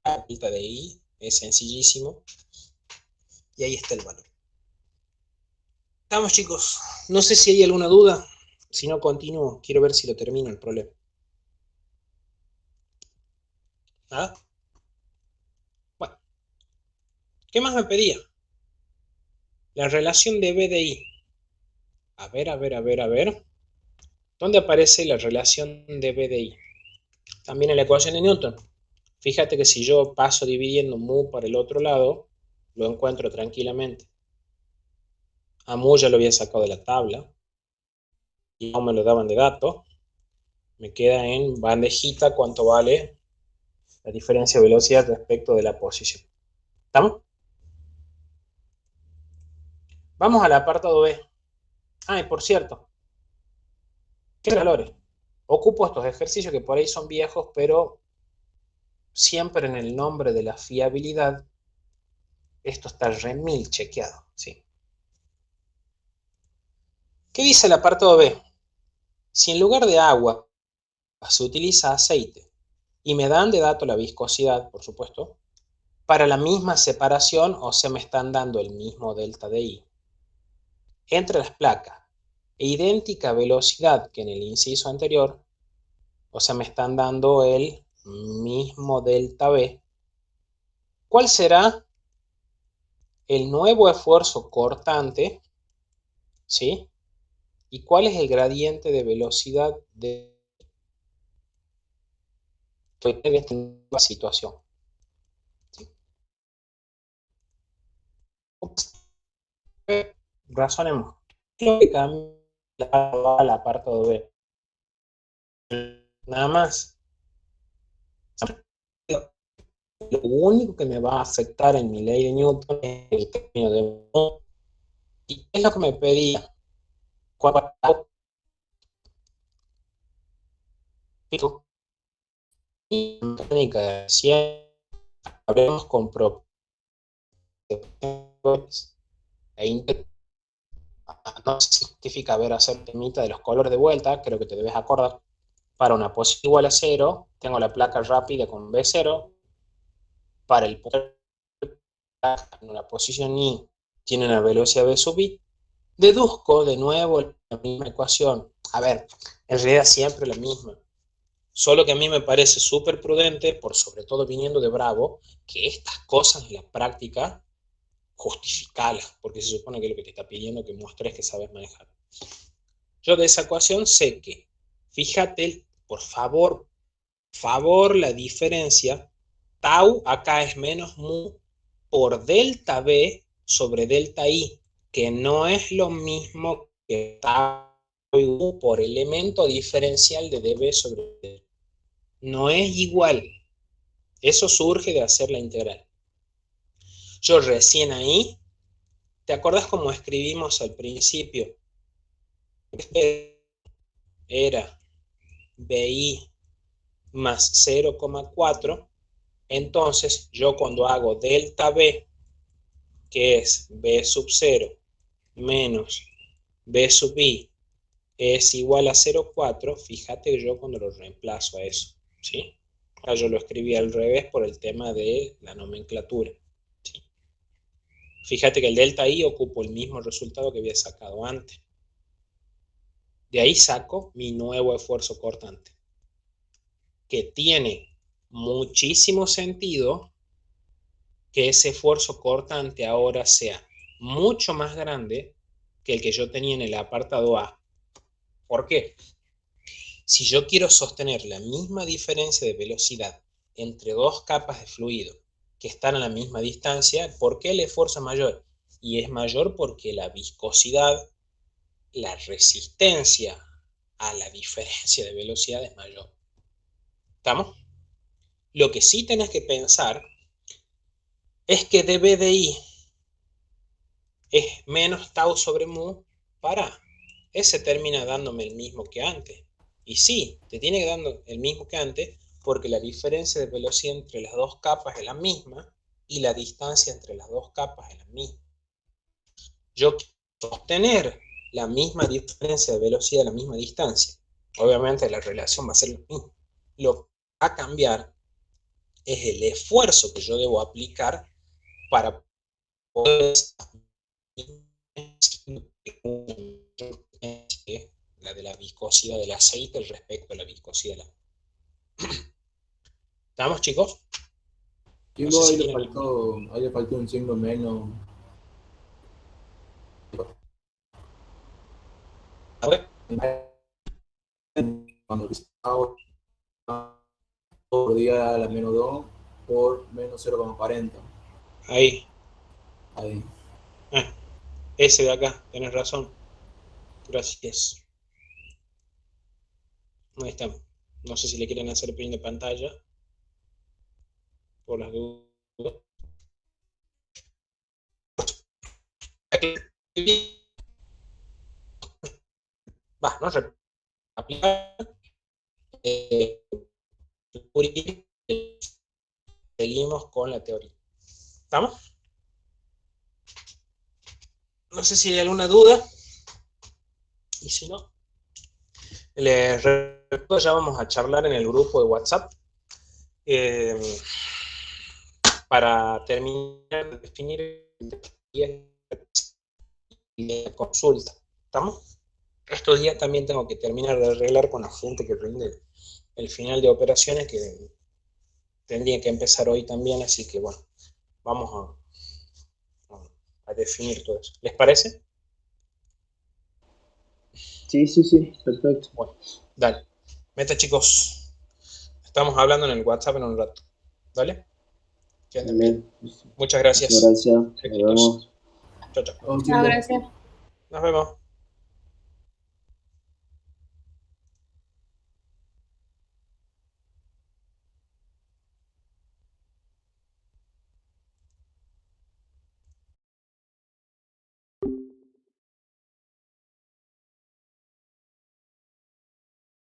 delta de i es sencillísimo y ahí está el valor. Estamos, chicos. No sé si hay alguna duda. Si no, continúo. Quiero ver si lo termino el problema. ¿Nada? Bueno, ¿qué más me pedía? La relación de B de I. A ver. ¿Dónde aparece la relación de B de I? También en la ecuación de Newton. Fíjate que si yo paso dividiendo mu para el otro lado, lo encuentro tranquilamente. A mu ya lo había sacado de la tabla. Y no me lo daban de dato. Me queda en bandejita cuánto vale la diferencia de velocidad respecto de la posición. ¿Estamos? Vamos al apartado B. Ah, y por cierto, ¿qué valores? Ocupo estos ejercicios que por ahí son viejos, pero siempre en el nombre de la fiabilidad, esto está remil chequeado, ¿sí? ¿Qué dice el apartado B? Si en lugar de agua se utiliza aceite y me dan de dato la viscosidad, por supuesto, para la misma separación, o sea, me están dando el mismo delta de I, entre las placas e idéntica velocidad que en el inciso anterior, o sea, me están dando el mismo delta B, ¿cuál será el nuevo esfuerzo cortante? ¿Sí? ¿Y cuál es el gradiente de velocidad de esta nueva situación? ¿Sí? Razonemos. ¿Qué es lo que cambia al apartado B? Nada más. Lo único que me va a afectar en mi ley de Newton es el cambio de mu. ¿Y qué es lo que me pedía? Y mecánica de ciencia, hablemos con propiedades e no se justifica ver hacer temita de los colores de vuelta, creo que te debes acordar. Para una posición igual a 0, tengo la placa rápida con B0. Para el en una posición I tiene una velocidad V sub I. Deduzco de nuevo la misma ecuación. A ver, en realidad siempre la misma. Solo que a mí me parece súper prudente, por sobre todo viniendo de Bravo, que estas cosas en la práctica justificarlas, porque se supone que es lo que te está pidiendo que muestres que sabes manejar. Yo de esa ecuación sé que, fíjate, por favor, la diferencia, tau acá es menos mu por delta B sobre delta I, que no es lo mismo que tau y mu por elemento diferencial de dB sobre dB. No es igual. Eso surge de hacer la integral. Yo recién ahí, ¿te acuerdas cómo escribimos al principio? Era BI más 0,4. Entonces, yo cuando hago delta B, que es B sub 0 menos B sub I, es igual a 0,4, fíjate que yo cuando lo reemplazo a eso, ¿sí? Ahora yo lo escribí al revés por el tema de la nomenclatura, ¿sí? Fíjate que el delta I ocupa el mismo resultado que había sacado antes. De ahí saco mi nuevo esfuerzo cortante, que tiene muchísimo sentido que ese esfuerzo cortante ahora sea mucho más grande que el que yo tenía en el apartado A. ¿Por qué? Si yo quiero sostener la misma diferencia de velocidad entre dos capas de fluido que están a la misma distancia, ¿por qué el esfuerzo es mayor? Y es mayor porque la viscosidad, la resistencia a la diferencia de velocidad es mayor. ¿Estamos? Lo que sí tenés que pensar es que dBDI es menos tau sobre mu para A. Ese termina dándome el mismo que antes. Y sí, te tiene que dar el mismo que antes porque la diferencia de velocidad entre las dos capas es la misma y la distancia entre las dos capas es la misma. Yo quiero sostener la misma diferencia de velocidad a la misma distancia. Obviamente la relación va a ser la misma. Lo que va a cambiar es el esfuerzo que yo debo aplicar para poder la de la viscosidad del aceite respecto a la viscosidad de la... ¿Estamos, chicos? No sé Chicos, si quieren... ahí le faltó un signo menos. A ver, Cuando por día a la menos 2 por menos 0,40. ahí. Ahí. Ese de acá, tenés razón. Gracias. Ahí estamos. No sé si le quieren hacer print de pantalla. Por las dudas. Va, no sé. Aplicar. Seguimos con la teoría. ¿Estamos? No sé si hay alguna duda. Y si no, les recuerdo, ya vamos a charlar en el grupo de WhatsApp para terminar de definir la consulta. ¿Estamos? Estos días también tengo que terminar de arreglar con la gente que rinde el final de operaciones, que tendría que empezar hoy también, así que bueno, vamos a definir todo eso. ¿Les parece? Sí, sí, sí, perfecto. Bueno, dale. Meta, chicos. Estamos hablando en el WhatsApp en un rato. ¿Dale? Que anden bien. Muchas Muchas gracias. gracias. Nos Éxitos. vemos. Chao, chao. Vamos, Chao, chicos. gracias. Nos vemos.